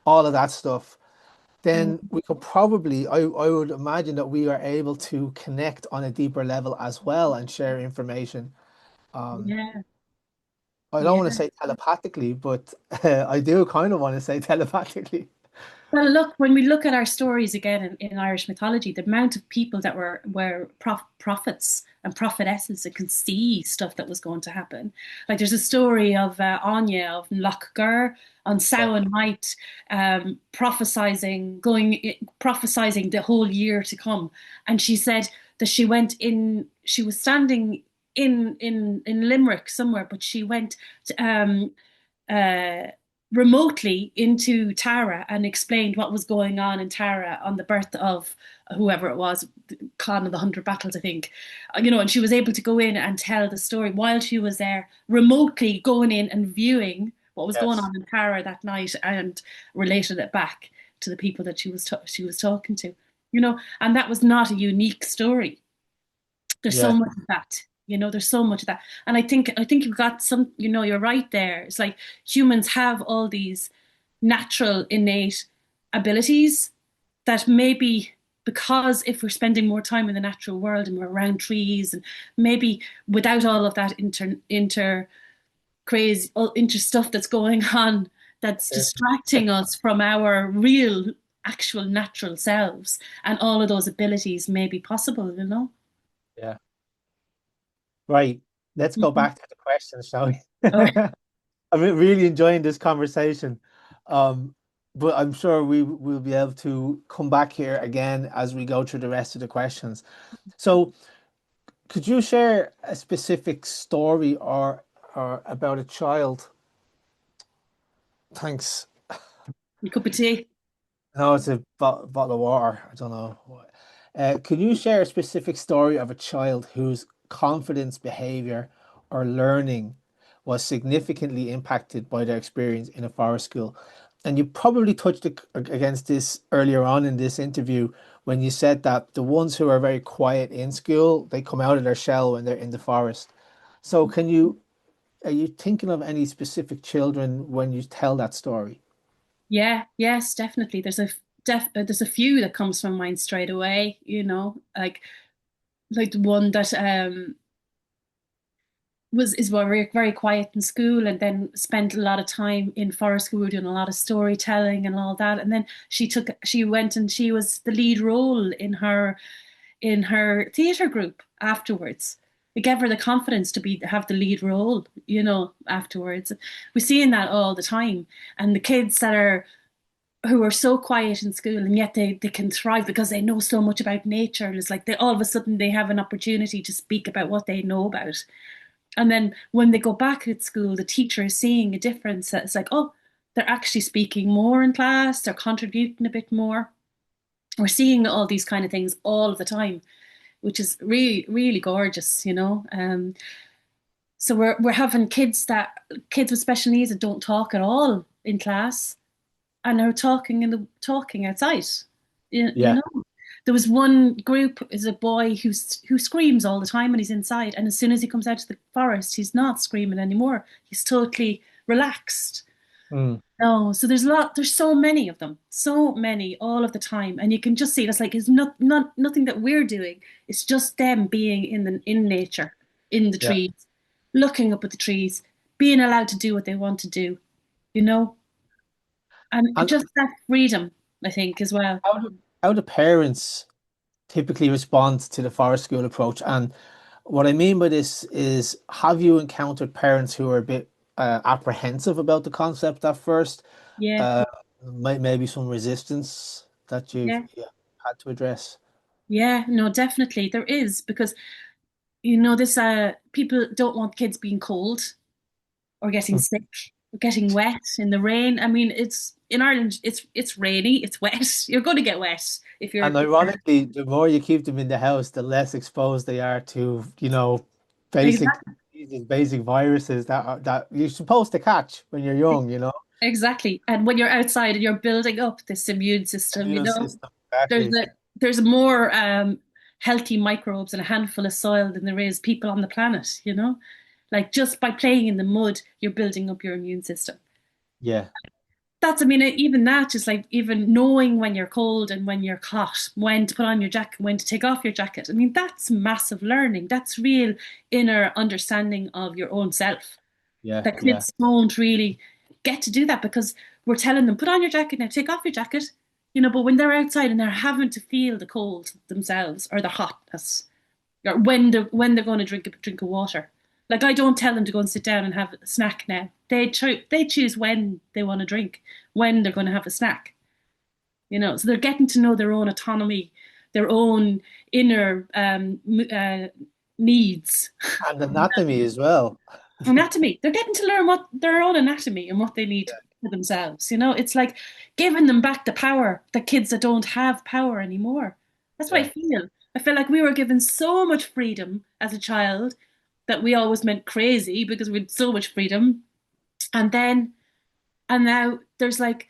all of that stuff, then we could probably, I would imagine that we are able to connect on a deeper level as well and share information. Um, Yeah, I don't yeah. want to say telepathically, but I do kind of want to say telepathically. Well, look, when we look at our stories again in Irish mythology, the amount of people that were prophets and prophetesses that could see stuff that was going to happen. Like there's a story of Anya of 𝗏𝗏𝗃 on Yeah. Samhain night, prophesizing the whole year to come, and she said that she went in. She was standing in Limerick somewhere, but she went to, uh, remotely into Tara and explained what was going on in Tara on the birth of whoever it was, Khan of the Hundred Battles, I think. And she was able to go in and tell the story while she was there, remotely going in and viewing what was going Yes. on in Tara that night and related it back to the people that she was talking to. And that was not a unique story. There's so Yeah. much of that. There's so much of that. And I think you've got some, you're right there. It's like humans have all these natural innate abilities that maybe because if we're spending more time in the natural world and we're around trees and maybe without all of that inter crazy inter stuff that's going on that's distracting us from our real actual natural selves and all of those abilities may be possible. Yeah. Right. Let's go Mhm. back to the question, shall we? All right. I'm really enjoying this conversation. Um, but I'm sure we will be able to come back here again as we go through the rest of the questions. So, could you share a specific story or about a child? Thanks. A cup of tea. No, it's a bottle of water. I don't know. Can you share a specific story of a child whose confidence, behavior, or learning was significantly impacted by their experience in a forest school? And you probably touched against this earlier on in this interview when you said that the ones who are very quiet in school, they come out of their shell when they're in the forest. So are you thinking of any specific children when you tell that story? Yeah, yes, definitely. There's a few that comes from mind straight away, like the one that was is very very quiet in school and then spent a lot of time in forest school doing a lot of storytelling and all that. And then she went and she was the lead role in her theater group afterwards. It gave her the confidence to have the lead role, afterwards. We're seeing that all the time. And the kids that are who are so quiet in school and yet they can thrive because they know so much about nature. And it's like they all of a sudden they have an opportunity to speak about what they know about. And then when they go back at school, the teacher is seeing a difference. It's like, oh, they're actually speaking more in class, they're contributing a bit more. We're seeing all these kind of things all of the time, which is really, really gorgeous. So we're having kids with special needs that don't talk at all in class and are talking outside. You Yeah. know, there was one group is a boy who screams all the time when he's inside, and as soon as he comes out to the forest, he's not screaming anymore. He's totally relaxed. Mm. No, so there's so many of them, so many all of the time, and you can just see it's like it's not nothing that we're doing. It's just them being in nature, in the Yeah. trees, looking up at the trees, being allowed to do what they want to do, you know, and And just that freedom, I think, as well. how do parents typically respond to the forest school approach? And what I mean by this is, have you encountered parents who are a bit apprehensive about the concept at first? Yeah, Uh, maybe some resistance that you've yeah, had to address? yeah. No, definitely there is because this people don't want kids being cold or getting Mm. sick or getting wet in the rain. I mean, it's in Ireland, it's rainy, it's wet. You're going to get wet if And you're ironically, the more you keep them in the house, the less exposed they are to, basic exactly, diseases, basic viruses that you're supposed to catch when you're young. exactly. And when you're outside and you're building up this immune system, Immune system, there's exactly. there's more healthy microbes in a handful of soil than there is people on the planet. Like just by playing in the mud, you're building up your immune system. Yeah. I mean, even that, just like even knowing when you're cold and when you're hot, when to put on your jacket, when to take off your jacket. I mean, that's massive learning. That's real inner understanding of your own self. Yeah. That Yeah. kids don't really get to do that because we're telling them, put on your jacket now, take off your jacket, but when they're outside and they're having to feel the cold themselves or the hotness, or when they're going to drink a drink of water. Like I don't tell them to go and sit down and have a snack now. They choose when they want to drink, when they're going to have a snack. So they're getting to know their own autonomy, their own inner needs. And anatomy as well. Anatomy. They're getting to learn what their own anatomy and what they need for themselves. It's like giving them back the power, the kids that don't have power anymore. That's what I feel. I feel like we were given so much freedom as a child that we always meant crazy because we had so much freedom. And now there's like,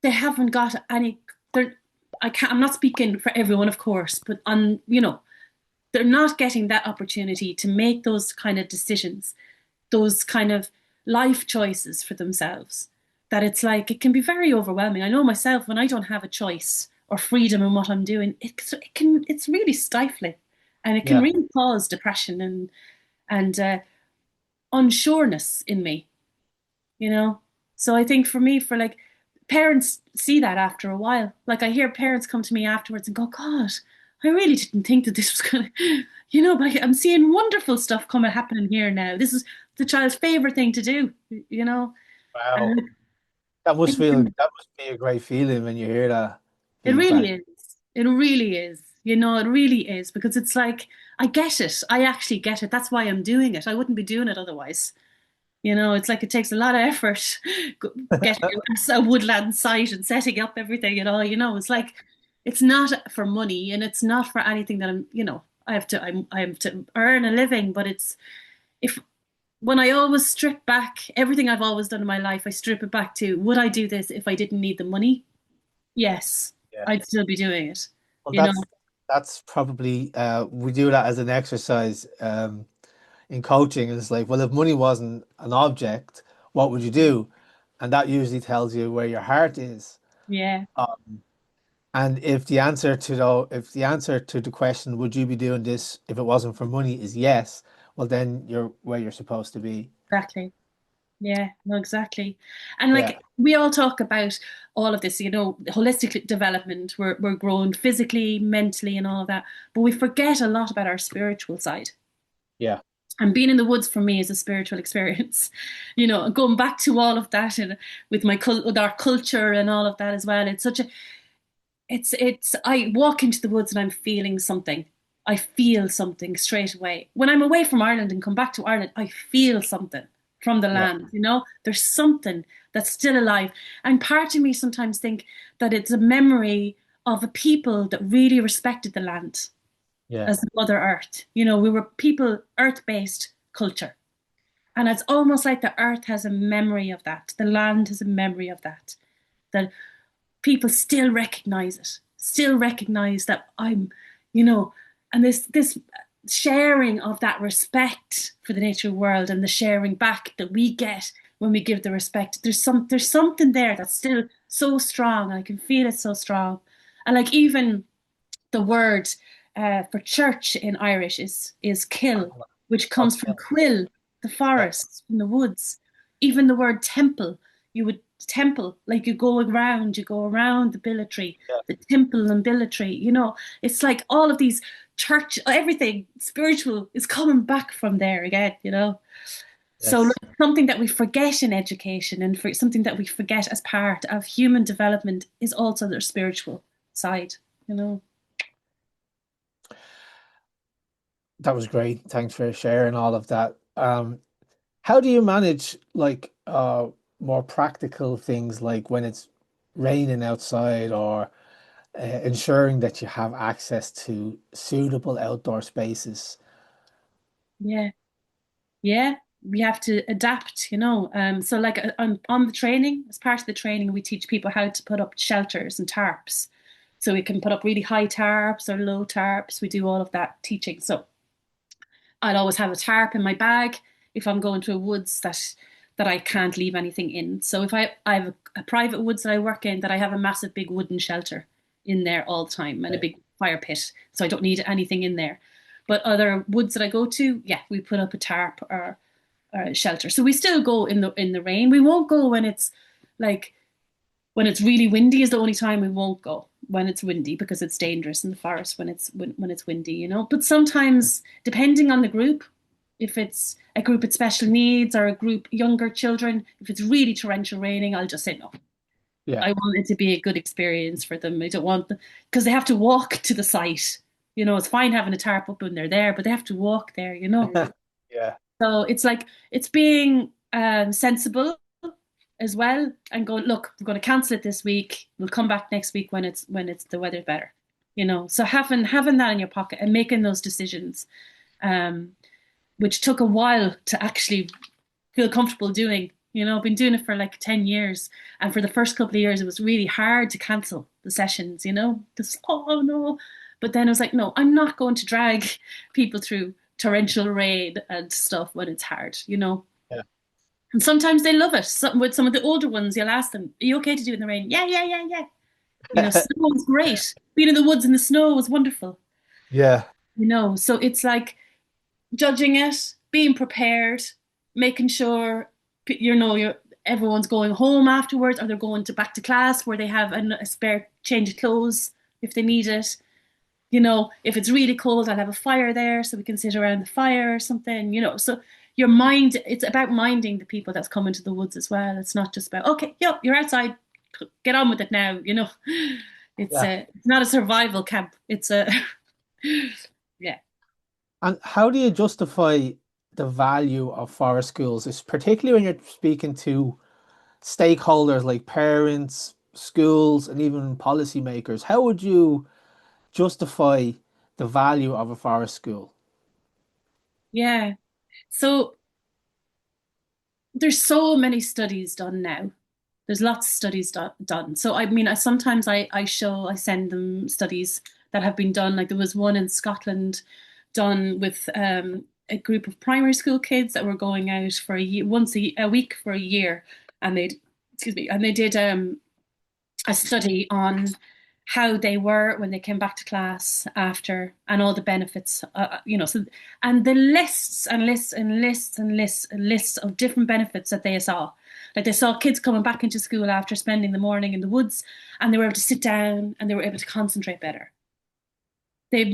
they haven't got any, I'm not speaking for everyone, of course, but they're not getting that opportunity to make those kind of decisions, those kind of life choices for themselves, that it's like, it can be very overwhelming. I know myself, when I don't have a choice or freedom in what I'm doing, it's really stifling, and it can really cause depression and unsureness in me, So I think for me, for like, parents see that after a while. Like I hear parents come to me afterwards and go, God, I really didn't think that this was going to, but I'm seeing wonderful stuff happening here now. This is the child's favorite thing to do, Wow. And That must be a great feeling when you hear that it really feedback. is. It really is. It really is, because it's like, I get it. I actually get it. That's why I'm doing it. I wouldn't be doing it otherwise. It's like it takes a lot of effort getting a woodland site and setting up everything and all. It's like, it's not for money and it's not for anything that I have to earn a living. But when I always strip back everything I've always done in my life, I strip it back to, would I do this if I didn't need the money? Yes, I'd still be doing it. Well, that's probably we do that as an exercise in coaching. It's like, well, if money wasn't an object, what would you do? And that usually tells you where your heart is. Yeah. And if the answer to the question, would you be doing this if it wasn't for money, is yes, well, then you're where you're supposed to be. Exactly. Yeah, no, exactly. And Yeah. like we all talk about all of this, holistic development. We're growing physically, mentally, and all of that, but we forget a lot about our spiritual side. Yeah. And being in the woods for me is a spiritual experience. Going back to all of that and with our culture and all of that as well. I walk into the woods and I'm feeling something. I feel something straight away. When I'm away from Ireland and come back to Ireland, I feel something from the land, There's something that's still alive. And part of me sometimes think that it's a memory of a people that really respected the land as the Mother Earth. We were people, earth-based culture. And it's almost like the earth has a memory of that. The land has a memory of that. That people still recognize it, still recognize that I'm, and this sharing of that respect for the nature world and the sharing back that we get when we give the respect. There's something there that's still so strong. I can feel it so strong. And like even the word for church in Irish is kill, which comes from quill, the forests, from the woods. Even the word temple, like you go around the billet tree, the temple and billet tree. It's like all of these church, everything spiritual is coming back from there again. So like, something that we forget in education and for something that we forget as part of human development is also their spiritual side. That was great. Thanks for sharing all of that. How do you manage like more practical things like when it's raining outside or ensuring that you have access to suitable outdoor spaces? Yeah, we have to adapt, So like on the training, as part of the training, we teach people how to put up shelters and tarps. So we can put up really high tarps or low tarps. We do all of that teaching. So I'll always have a tarp in my bag if I'm going to a woods that I can't leave anything in. So if I have a private woods that I work in, that I have a massive big wooden shelter in there all the time and a big fire pit, so I don't need anything in there. But other woods that I go to, we put up a tarp or a shelter. So we still go in the rain. We won't go when it's Like when it's really windy is the only time we won't go, when it's windy, because it's dangerous in the forest when it's windy, But sometimes, depending on the group, if it's a group with special needs or a group younger children, if it's really torrential raining, I'll just say no. Yeah. I want it to be a good experience for them. I don't want them because they have to walk to the site. It's fine having a tarp up when they're there, but they have to walk there. Yeah. So it's like it's being sensible as well and going, look, we're going to cancel it this week. We'll come back next week when it's the weather's better. So having that in your pocket and making those decisions, um, which took a while to actually feel comfortable doing. I've been doing it for like 10 years. And for the first couple of years, it was really hard to cancel the sessions, Because, oh no. But then I was like, no, I'm not going to drag people through torrential rain and stuff when it's hard. Yeah. And sometimes they love it. With some of the older ones, you'll ask them, are you okay to do it in the rain? Yeah, yeah, yeah, yeah. Snow is great. Being in the woods in the snow was wonderful. Yeah. So it's like judging it, being prepared, making sure everyone's going home afterwards, or they're going back to class where they have a spare change of clothes if they need it. If it's really cold, I'll have a fire there so we can sit around the fire or something. So it's about minding the people that's coming to the woods as well. It's not just about, okay, yep, you're outside, get on with it now. It's not a survival camp. It's a yeah. And how do you justify the value of forest schools? It's particularly when you're speaking to stakeholders like parents, schools, and even policymakers. How would you justify the value of a forest school? Yeah. So there's so many studies done now. There's lots of studies done. So I mean, I send them studies that have been done. Like there was one in Scotland done with a group of primary school kids that were going out for once a week for a year, and they did a study on how they were when they came back to class after, and all the benefits, so, and the lists and lists and lists and lists and lists of different benefits that they saw. Like they saw kids coming back into school after spending the morning in the woods, and they were able to sit down and they were able to concentrate better. There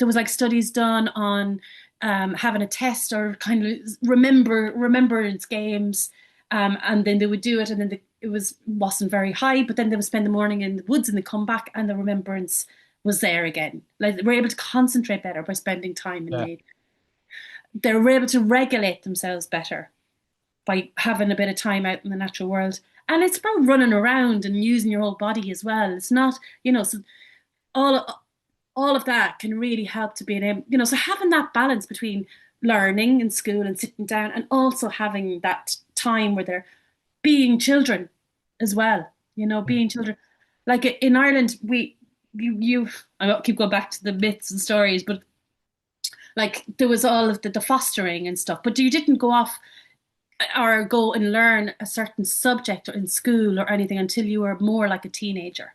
was like studies done on having a test or kind of remembrance games, and then they would do it, and then it wasn't very high, but then they would spend the morning in the woods and they come back and the remembrance was there again. Like they were able to concentrate better by spending time in nature. They were able to regulate themselves better by having a bit of time out in the natural world. And it's about running around and using your whole body as well. It's not, so all of that can really help to be able, so having that balance between learning in school and sitting down, and also having that time where they're being children as well, being children. Like in Ireland, I won't keep going back to the myths and stories, but like there was all of the fostering and stuff, but you didn't go off or go and learn a certain subject or in school or anything until you were more like a teenager.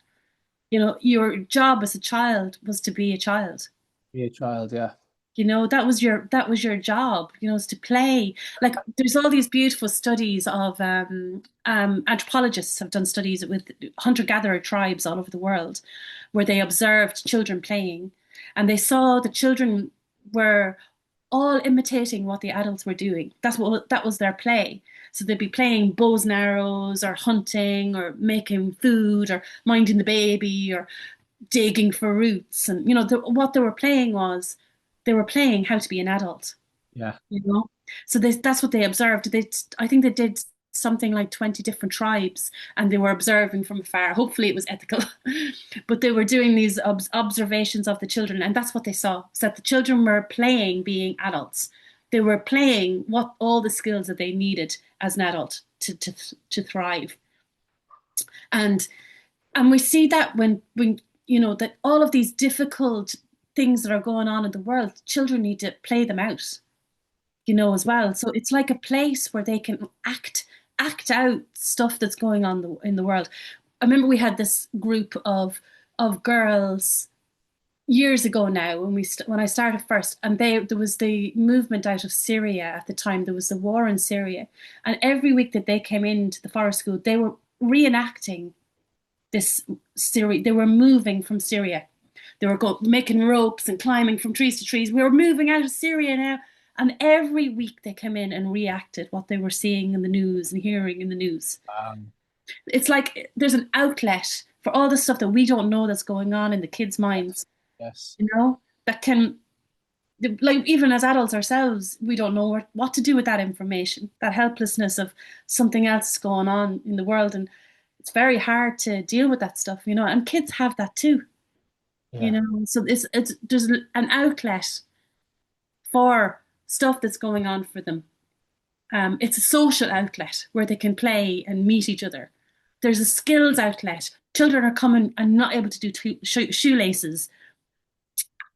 Your job as a child was to be a child. Be a child, yeah. That was your job, is to play. Like there's all these beautiful studies of anthropologists have done studies with hunter-gatherer tribes all over the world where they observed children playing, and they saw the children were all imitating what the adults were doing. That was their play. So they'd be playing bows and arrows or hunting or making food or minding the baby or digging for roots. And, what they were playing was they were playing how to be an adult. Yeah. So that's what they observed. I think they did something like 20 different tribes and they were observing from afar. Hopefully it was ethical, but they were doing these observations of the children, and that's what they saw. So that the children were playing being adults. They were playing what all the skills that they needed as an adult to thrive. And we see that when that all of these difficult things that are going on in the world, children need to play them out, as well. So it's like a place where they can act out stuff that's going on in the world. I remember we had this group of girls years ago now when when I started first, and there was the movement out of Syria at the time. There was the war in Syria, and every week that they came into the forest school, they were reenacting this Syria. They were moving from Syria. They were making ropes and climbing from trees to trees. We were moving out of Syria now. And every week they came in and reacted what they were seeing in the news and hearing in the news. Um, It's like there's an outlet for all the stuff that we don't know that's going on in the kids' minds, yes. that can, like, even as adults ourselves, we don't know what to do with that information, that helplessness of something else going on in the world. And it's very hard to deal with that stuff, and kids have that too, Yeah. So there's an outlet for stuff that's going on for them. It's a social outlet where they can play and meet each other. There's a skills outlet. Children are coming and not able to do shoelaces.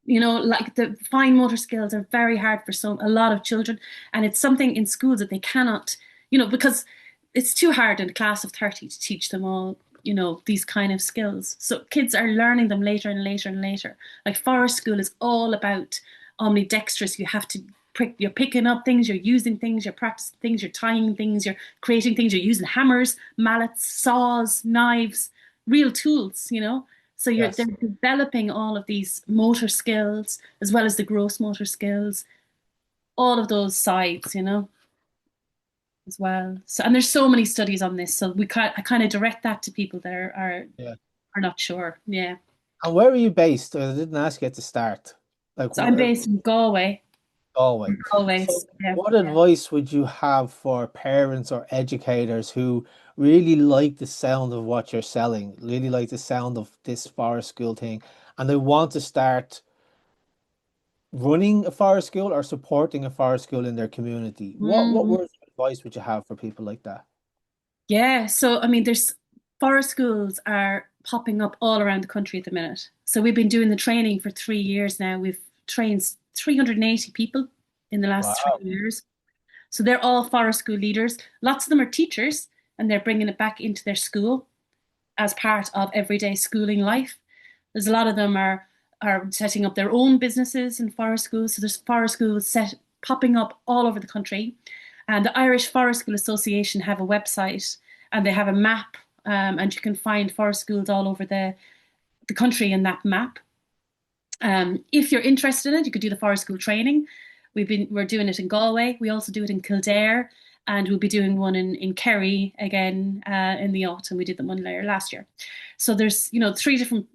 Like the fine motor skills are very hard for a lot of children, and it's something in schools that they cannot, because it's too hard in a class of 30 to teach them all, these kind of skills. So kids are learning them later and later and later. Like forest school is all about omnidexterous. You're picking up things, you're using things, you're practicing things, you're tying things, you're creating things, you're using hammers, mallets, saws, knives, real tools. So they're Yes. developing all of these motor skills as well as the gross motor skills, all of those sides, as well. So, and there's so many studies on this. So I kind of direct that to people that Yeah. are not sure. Yeah. And where are you based? I didn't ask you at the start. Like, So I'm based in Galway. Galway. So, Always. Yeah. what advice would you have for parents or educators who really like the sound of what you're selling, really like the sound of this forest school thing, and they want to start running a forest school or supporting a forest school in their community? What Mhm. words of advice would you have for people like that? Yeah. So, I mean, there's forest schools are popping up all around the country at the minute. So we've been doing the training for 3 years now. We've trained 380 people in the last three Wow. years. So they're all forest school leaders. Lots of them are teachers, and they're bringing it back into their school as part of everyday schooling life. There's a lot of them are setting up their own businesses in forest schools. So there's forest schools popping up all over the country. And the Irish Forest School Association have a website, and they have a map, and you can find forest schools all over the country in that map. If you're interested in it, you could do the forest school training. We're doing it in Galway. We also do it in Kildare, and we'll be doing one in Kerry again in the autumn. We did the one there last year. So there's three different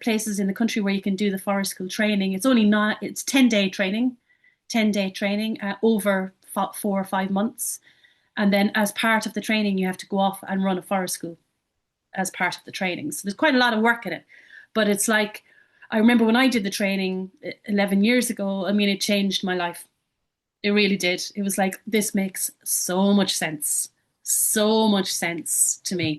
places in the country where you can do the forest school training. It's only not it's 10-day training, 10-day training over 4 or 5 months, and then as part of the training, you have to go off and run a forest school as part of the training. So there's quite a lot of work in it, but it's like I remember when I did the training 11 years ago. I mean, it changed my life. It really did. It was like, this makes so much sense to me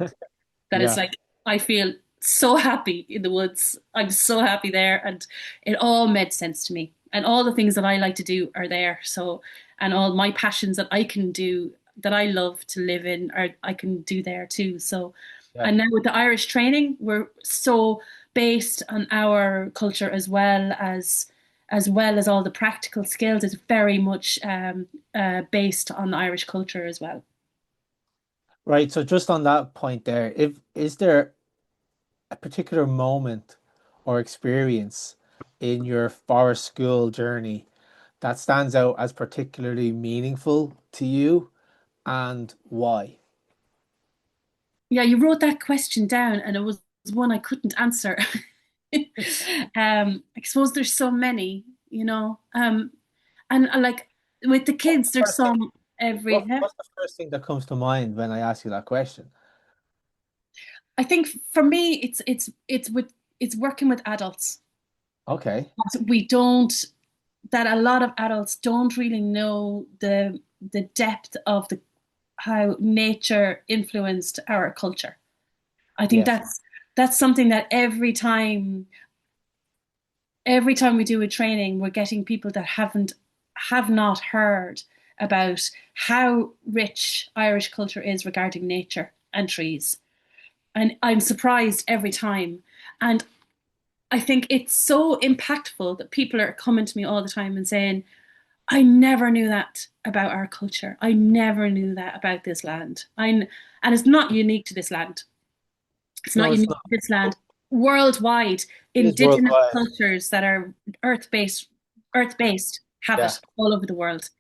that it's Yeah. like, I feel so happy in the woods. I'm so happy there. And it all made sense to me. And all the things that I like to do are there. So, and all my passions that I can do, that I love to live in, I can do there too. So, Yeah. and now with the Irish training, we're so based on our culture as well as all the practical skills. It's very much based on the Irish culture as well. Right. So just on that point there, if is there a particular moment or experience in your forest school journey that stands out as particularly meaningful to you and why? Yeah, you wrote that question down, and it was one I couldn't answer. I suppose there's so many, and like with the What's kids, the there's first thing, some every. what's the first thing that comes to mind when I ask you that question? I think for me, it's working with adults. Okay. We don't that a lot of adults don't really know the depth of the how nature influenced our culture. I think Yes. that's something that every time we do a training, we're getting people that have not heard about how rich Irish culture is regarding nature and trees. And I'm surprised every time. And I think it's so impactful that people are coming to me all the time and saying, I never knew that about our culture. I never knew that about this land. And it's not unique to this land. It's not No, it's unique not. to this land. Worldwide, It is indigenous worldwide. cultures that are earth-based have Yeah. it all over the world,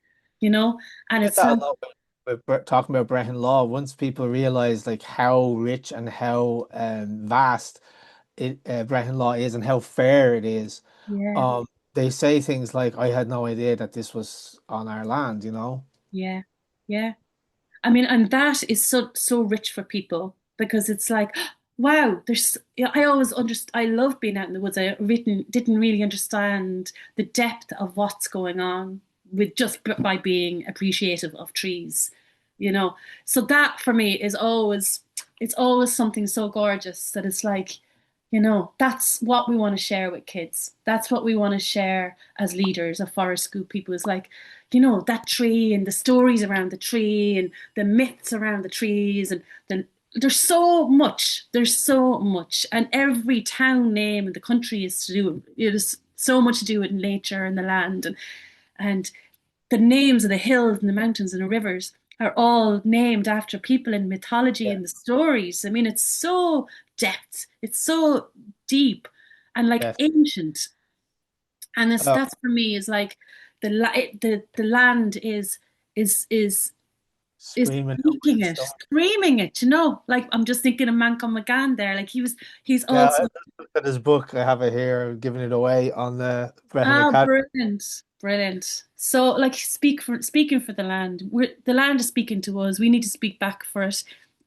you know? And Get it's that a so, lot talking about Brehon law. Once people realize like how rich and how vast Brehon law is and how fair it is, yeah, um, they say things like, "I had no idea that this was on our land," you know? yeah, yeah. I mean, and that is so rich for people because it's like, wow, there's. Yeah, I always understand. I love being out in the woods. Didn't really understand the depth of what's going on with just by being appreciative of trees, you know. So that for me is always it's always something so gorgeous that it's like, that's what we want to share with kids. That's what we want to share as leaders of forest school people is like, that tree and the stories around the tree and the myths around the trees and there's so much. There's so much. And every town name in the country is to do, there's so much to do with nature and the land and the names of the hills and the mountains and the rivers are all named after people in mythology Yeah. and the stories. I mean, it's so depth, it's so deep and like Yes. ancient. And Uh, that's for me is like the land is Screaming out with speaking the it, storm. screaming it, Like I'm just thinking of Manco McGann there. Like he's Yeah, also. I looked at his book. I have it here, giving it away on the Brehon Oh, Academy. brilliant, brilliant. So, like, speaking for the land. The land is speaking to us. We need to speak back for it.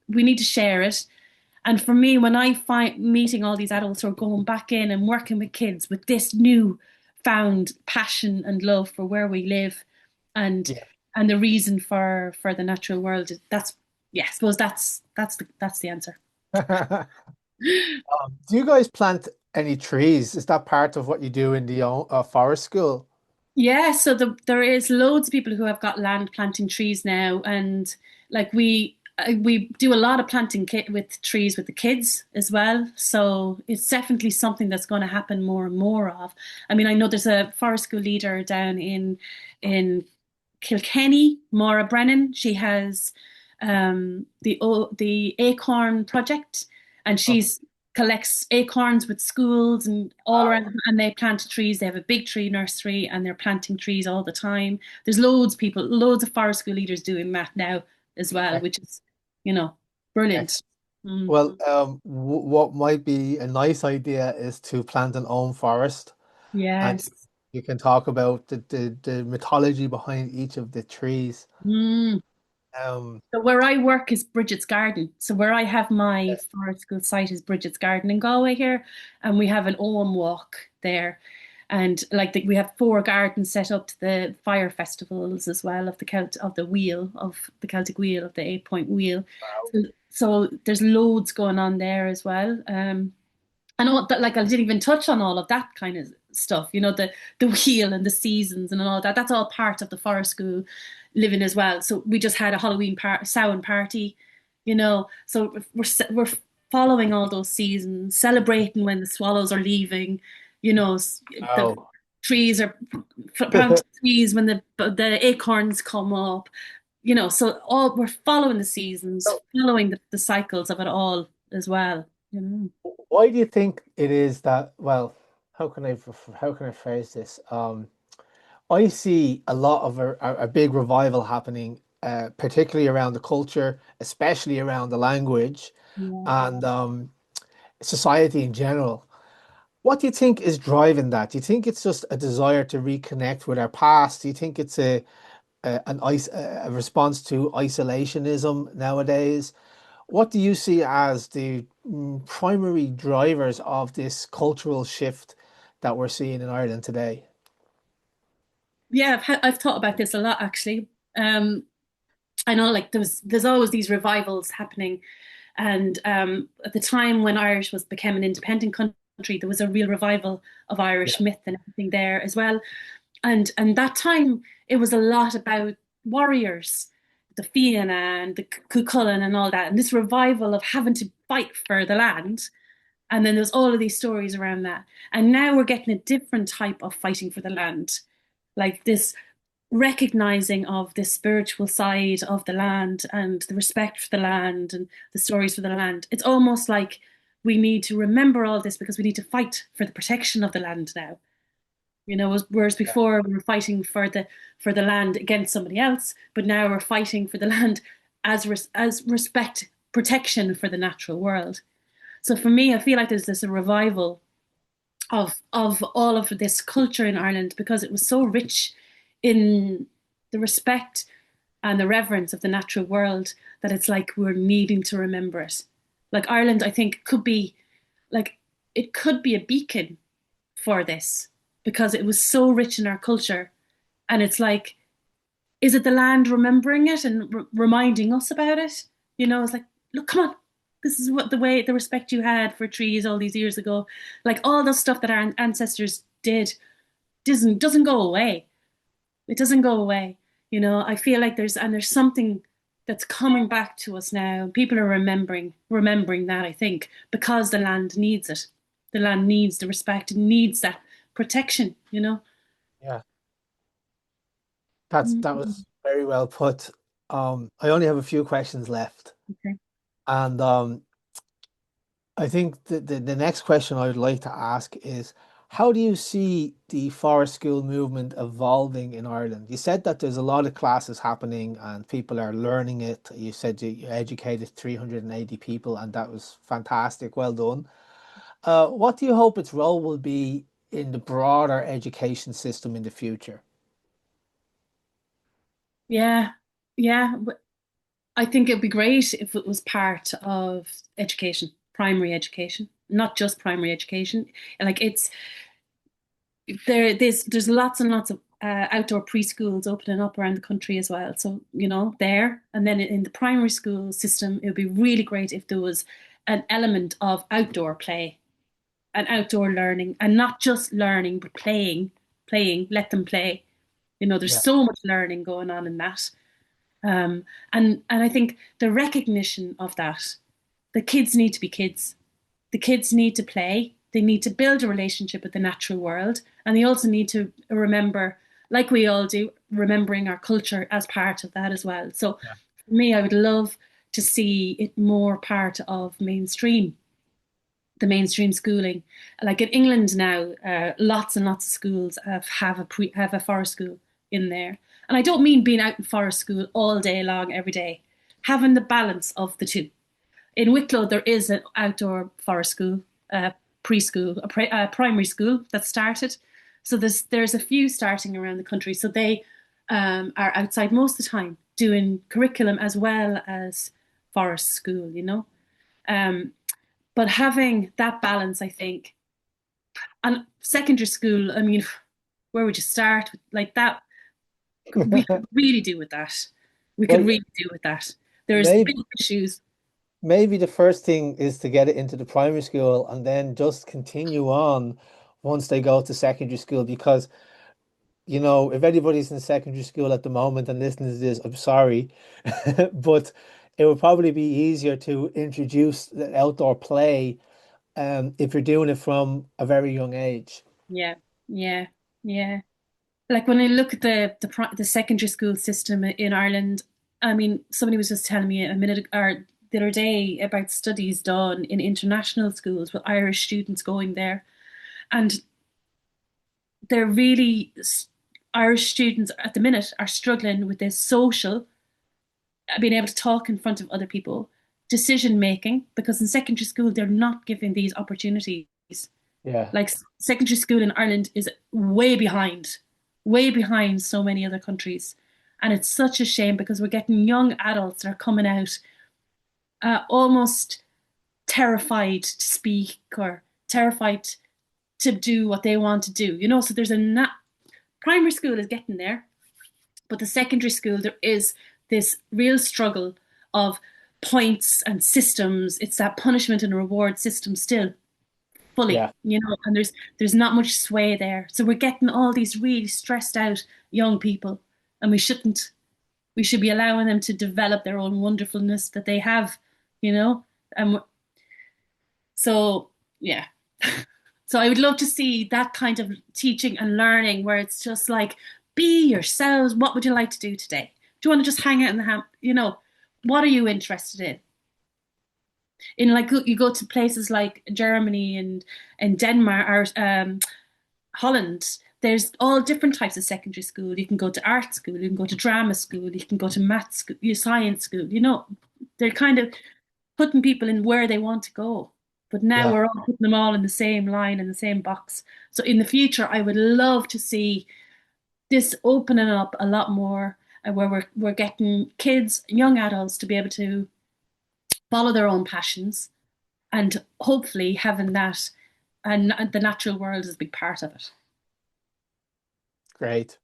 We need to share it. And for me, when I find meeting all these adults who are going back in and working with kids with this new found passion and love for where we live, and Yeah. and the reason for the natural world, yeah, I suppose that's the answer. Do you guys plant any trees? Is that part of what you do in the forest school? Yeah, so there is loads of people who have got land planting trees now, and like we do a lot of planting kit with trees with the kids as well. So it's definitely something that's going to happen more and more of. I mean, I know there's a forest school leader down in Kilkenny, Maura Brennan. She has the Acorn Project, and Oh, she's collects acorns with schools and all wow. around, and they plant trees. They have a big tree nursery, and they're planting trees all the time. There's loads of forest school leaders doing that now as well, which is, you know, brilliant. Excellent. Mm. Well, what might be a nice idea is to plant an own forest, and Yes. you can talk about the mythology behind each of the trees. Mm. Um, So where I work is Bridget's Garden. So where I have my forest school site is Bridget's Garden in Galway here, and we have an Ogham walk there. And like we have four gardens set up to the fire festivals as well of the wheel of the Celtic wheel of the 8 point wheel. wow. So there's loads going on there as well. And all that, like I didn't even touch on all of that kind of stuff, the wheel and the seasons and all that. That's all part of the forest school living as well. So we just had a Samhain party, So we're following all those seasons, celebrating when the swallows are leaving, the Wow. trees are planting trees when the acorns come up, So all we're following the seasons, So following the cycles of it all as well. why do you think it is that, well, how can I phrase this? I see a lot of a big revival happening, particularly around the culture, especially around the language Yeah. and society in general. What do you think is driving that? Do you think it's just a desire to reconnect with our past? Do you think it's a response to isolationism nowadays? What do you see as the primary drivers of this cultural shift that we're seeing in Ireland today? Yeah, I've thought about this a lot actually. I know like there's always these revivals happening, and at the time when Irish was became an independent country, there was a real revival of Irish Yeah. myth and everything there as well. And that time it was a lot about warriors, the Fianna and the Cuchulainn and all that, and this revival of having to fight for the land And then there's all of these stories around that. And now we're getting a different type of fighting for the land, like this recognizing of the spiritual side of the land and the respect for the land and the stories for the land. It's almost like we need to remember all this because we need to fight for the protection of the land now. Whereas before we were fighting for the land against somebody else, but now we're fighting for the land as respect protection for the natural world. So for me, I feel like there's this a revival of all of this culture in Ireland because it was so rich in the respect and the reverence of the natural world that it's like we're needing to remember it. Like Ireland, I think like it could be a beacon for this because it was so rich in our culture. And it's like, is it the land remembering it and reminding us about it? It's like, look, come on. This is what the respect you had for trees all these years ago. Like all the stuff that our ancestors did doesn't go away. It doesn't go away. I feel like there's something that's coming back to us now. People are remembering that, I think, because the land needs it. The land needs the respect, it needs that protection. Yeah, that Mm, was very well put. I only have a few questions left, okay. and I think the next question I would like to ask is, how do you see the forest school movement evolving in Ireland? You said that there's a lot of classes happening and people are learning it. You said you educated 380 people, and that was fantastic. Well done. What do you hope its role will be in the broader education system in the future? Yeah, yeah. I think it'd be great if it was part of education, primary education, not just primary education. Like there's lots and lots of outdoor preschools opening up around the country as well. So there, and then in the primary school system, it would be really great if there was an element of outdoor play and outdoor learning, and not just learning but playing. Let them play. There's Yeah, so much learning going on in that. And I think the recognition of that, the kids need to be kids. The kids need to play. They need to build a relationship with the natural world, and they also need to remember, like we all do, remembering our culture as part of that as well. So yeah, for me, I would love to see it more part of the mainstream schooling. Like in England now, lots and lots of schools have a forest school in there. And I don't mean being out in forest school all day long, every day. Having the balance of the two. In Wicklow, there is an outdoor forest school, preschool, primary school that started. So there's a few starting around the country. So they are outside most of the time doing curriculum as well as forest school. Um, but having that balance, I think, and secondary school, I mean, where would you start? Like that, we could really do with that. We could well, really do with that. There's big maybe issues. maybe the first thing is to get it into the primary school and then just continue on once they go to secondary school because if anybody's in secondary school at the moment and listening to this, I'm sorry, but it would probably be easier to introduce the outdoor play if you're doing it from a very young age. Yeah, yeah, yeah. Like when I look at the secondary school system in Ireland, I mean, somebody was just telling me a minute or the other day about studies done in international schools with Irish students going there, and they're really Irish students at the minute are struggling with this social, being able to talk in front of other people, decision making, because in secondary school they're not given these opportunities. Yeah, Like secondary school in Ireland is way behind so many other countries. And it's such a shame because we're getting young adults that are coming out almost terrified to speak or terrified to do what they want to do. So there's primary school is getting there, but the secondary school, there is this real struggle of points and systems. It's that punishment and reward system still fully, yeah, and there's not much sway there. So we're getting all these really stressed out young people, and we shouldn't. We should be allowing them to develop their own wonderfulness that they have, you know. And so yeah. So I would love to see that kind of teaching and learning where it's just like, be yourselves. What would you like to do today? Do you want to just hang out in the what are you interested in? In like you go to places like Germany and Denmark or Holland. There's all different types of secondary school. You can go to art school, you can go to drama school, you can go to math school, science school. They're kind of putting people in where they want to go. But now Yeah. we're all putting them all in the same line, in the same box. So in the future, I would love to see this opening up a lot more, where we're getting kids, young adults, to be able to follow their own passions, and hopefully having that, and the natural world is a big part of it. Great.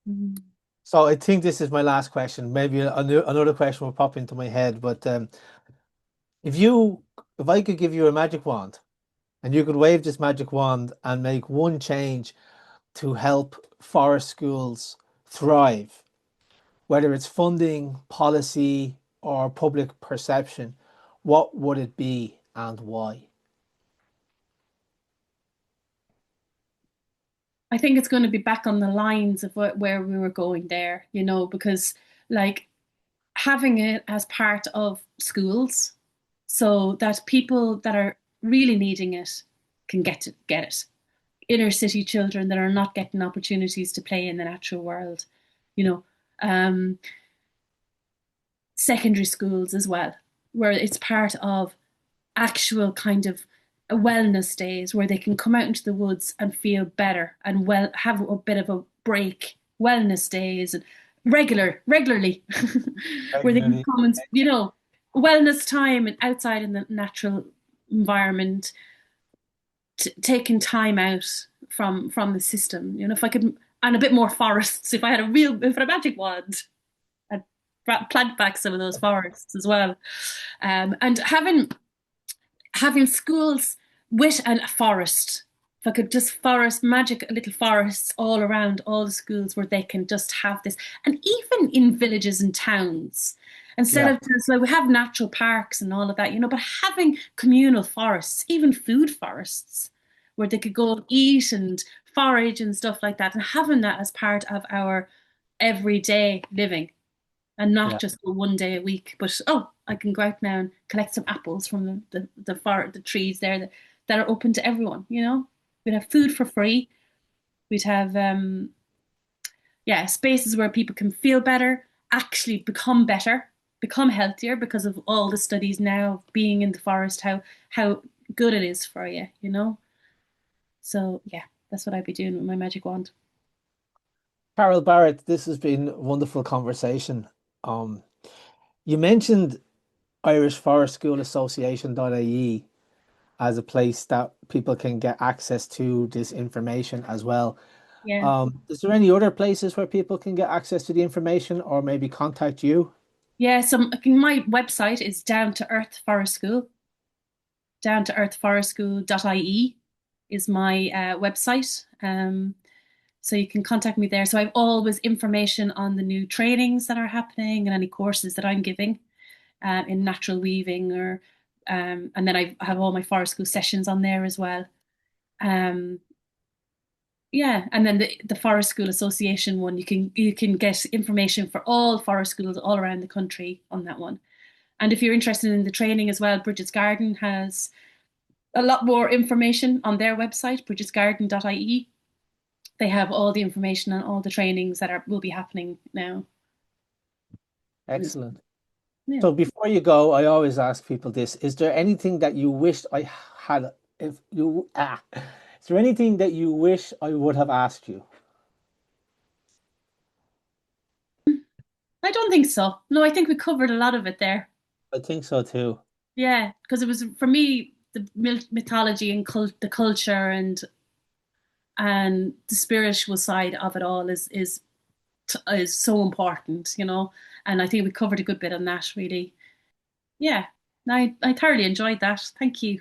Mm. So I think this is my last question. Maybe another question will pop into my head, but if I could give you a magic wand and you could wave this magic wand and make one change to help forest schools thrive, whether it's funding, policy, or public perception, what would it be and why? I think it's going to be back on the lines of where we were going there, because like having it as part of schools so that people that are really needing it can get it. Inner city children that are not getting opportunities to play in the natural world, you know, um, secondary schools as well, where it's part of actual kind of wellness days where they can come out into the woods and feel better and have a bit of a break, wellness days and regularly where they can Regularly. come and wellness time and outside in the natural environment, taking time out from the system. If I could, and a bit more forests. If I had a magic wand, I'd plant back some of those forests as well. And having schools with a forest. If I could just magic little forests all around all the schools where they can just have this, and even in villages and towns, instead Yeah. of so we have natural parks and all of that, but having communal forests, even food forests, where they could go and eat and forage and stuff like that, and having that as part of our everyday living and not Yeah. just for one day a week. But I can go out now and collect some apples from the trees there that are open to everyone. We'd have food for free. We'd have spaces where people can feel better, actually become better, become healthier because of all the studies now of being in the forest, how good it is for you. So yeah, that's what I'd be doing with my magic wand. Carol Barrett, this has been a wonderful conversation. Um, you mentioned Irish Forest School Association.ie as a place that people can get access to this information as well. Yeah. Is there any other places where people can get access to the information or maybe contact you? Yeah, so my website is Down to Earth Forest School. Down to Earth Forest School.ie is my website. So you can contact me there. So I've always information on the new trainings that are happening and any courses that I'm giving in natural weaving, and then I have all my forest school sessions on there as well. Um, yeah, and then the Forest School Association one, you can get information for all forest schools all around the country on that one. And if you're interested in the training as well, Bridget's Garden has a lot more information on their website, bridgetsgarden.ie. They have all the information on all the trainings that will be happening now. Excellent. Yeah. So before you go, I always ask people this: is there anything that you wished I had? Is there anything that you wish I would have asked you? I don't think so. No, I think we covered a lot of it there. I think so too. Yeah, because it was for me the mythology and the culture and the spiritual side of it all is so important, And I think we covered a good bit on that, really. Yeah, I thoroughly enjoyed that. Thank you.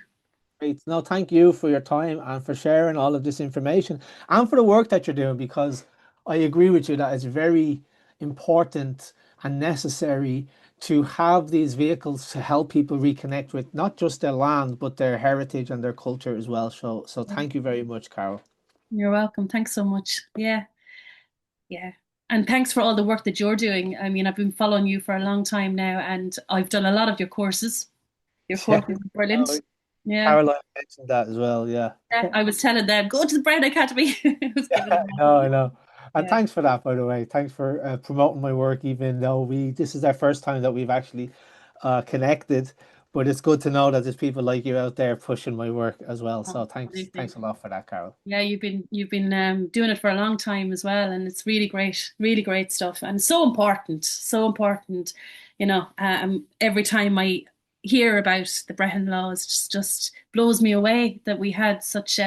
Great. No, thank you for your time and for sharing all of this information and for the work that you're doing, because I agree with you that it's very important and necessary to have these vehicles to help people reconnect with not just their land, but their heritage and their culture as well. So thank you very much, Carol. You're welcome. Thanks so much. Yeah, yeah. And thanks for all the work that you're doing. I mean, I've been following you for a long time now, and I've done a lot of your courses. Your Yeah, courses are brilliant. no, Yeah. Caroline mentioned that as well. Yeah. Yeah, I was telling them, go to the Brehon Academy. I was Yeah, giving them I all. know, I know. And Yeah. thanks for that, by the way. Thanks for promoting my work, even though this is our first time that we've actually connected. But it's good to know that there's people like you out there pushing my work as well. So Absolutely. thanks a lot for that, Carol. Yeah, you've been doing it for a long time as well, and it's really great stuff, and so important, so important. You know, every time I hear about the Brehon laws, just blows me away that we had such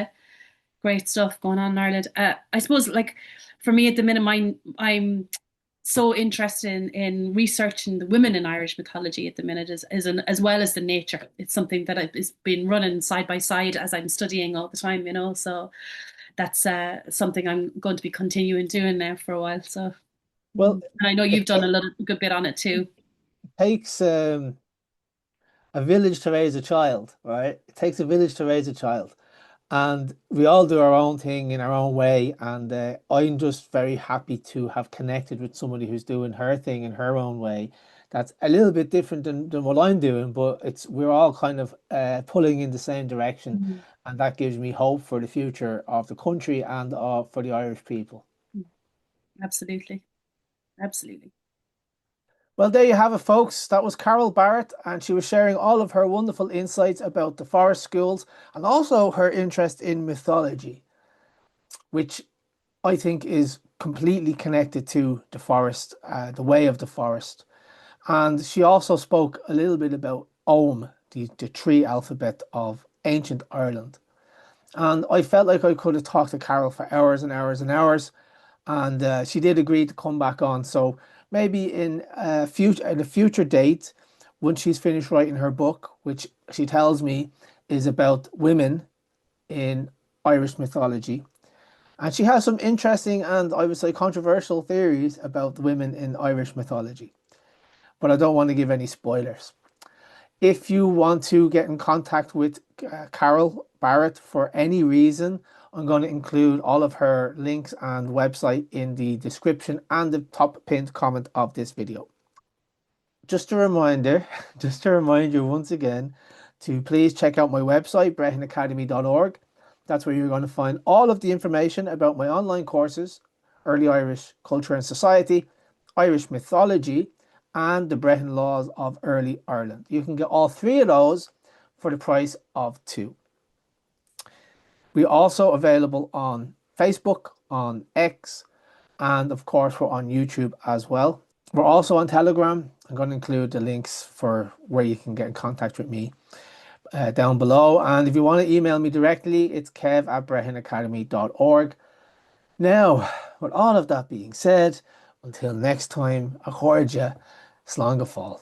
great stuff going on in Ireland. I suppose, like for me at the minute, I'm so interested in researching the women in Irish mythology at the minute, as well as the nature. It's something that has been running side by side as I'm studying all the time, you know. So that's something I'm going to be continuing doing now for a while. So, Well, and I know it you've done a good bit on it too. takes a village to raise a child, right? It takes a village to raise a child. And we all do our own thing in our own way. And I'm just very happy to have connected with somebody who's doing her thing in her own way. That's a little bit different than what I'm doing, but we're all kind of pulling in the same direction. Mhm. And that gives me hope for the future of the country and for the Irish people. Absolutely, absolutely. Well, there you have it, folks. That was Carol Barrett, and she was sharing all of her wonderful insights about the forest schools and also her interest in mythology, which I think is completely connected to the forest, the way of the forest. And she also spoke a little bit about Ogham, the tree alphabet of ancient Ireland. And I felt like I could have talked to Carol for hours and hours and hours. And she did agree to come back on. So maybe in a future date, when she's finished writing her book, which she tells me is about women in Irish mythology, and she has some interesting and I would say controversial theories about the women in Irish mythology. But I don't want to give any spoilers. If you want to get in contact with Carol Barrett for any reason, I'm going to include all of her links and website in the description and the top pinned comment of this video. Just a reminder, just to remind you once again to please check out my website, brehonacademy.org. That's where you're going to find all of the information about my online courses, Early Irish Culture and Society, Irish Mythology, and the Brehon Laws of Early Ireland. You can get all three of those for the price of two. We're also available on Facebook, on X, and of course, we're on YouTube as well. We're also on Telegram. I'm going to include the links for where you can get in contact with me down below. And if you want to email me directly, it's kev@brehonacademy.org. Now, with all of that being said, until next time, a 𝗃𝗺𝗀𝗃, slán go fóill.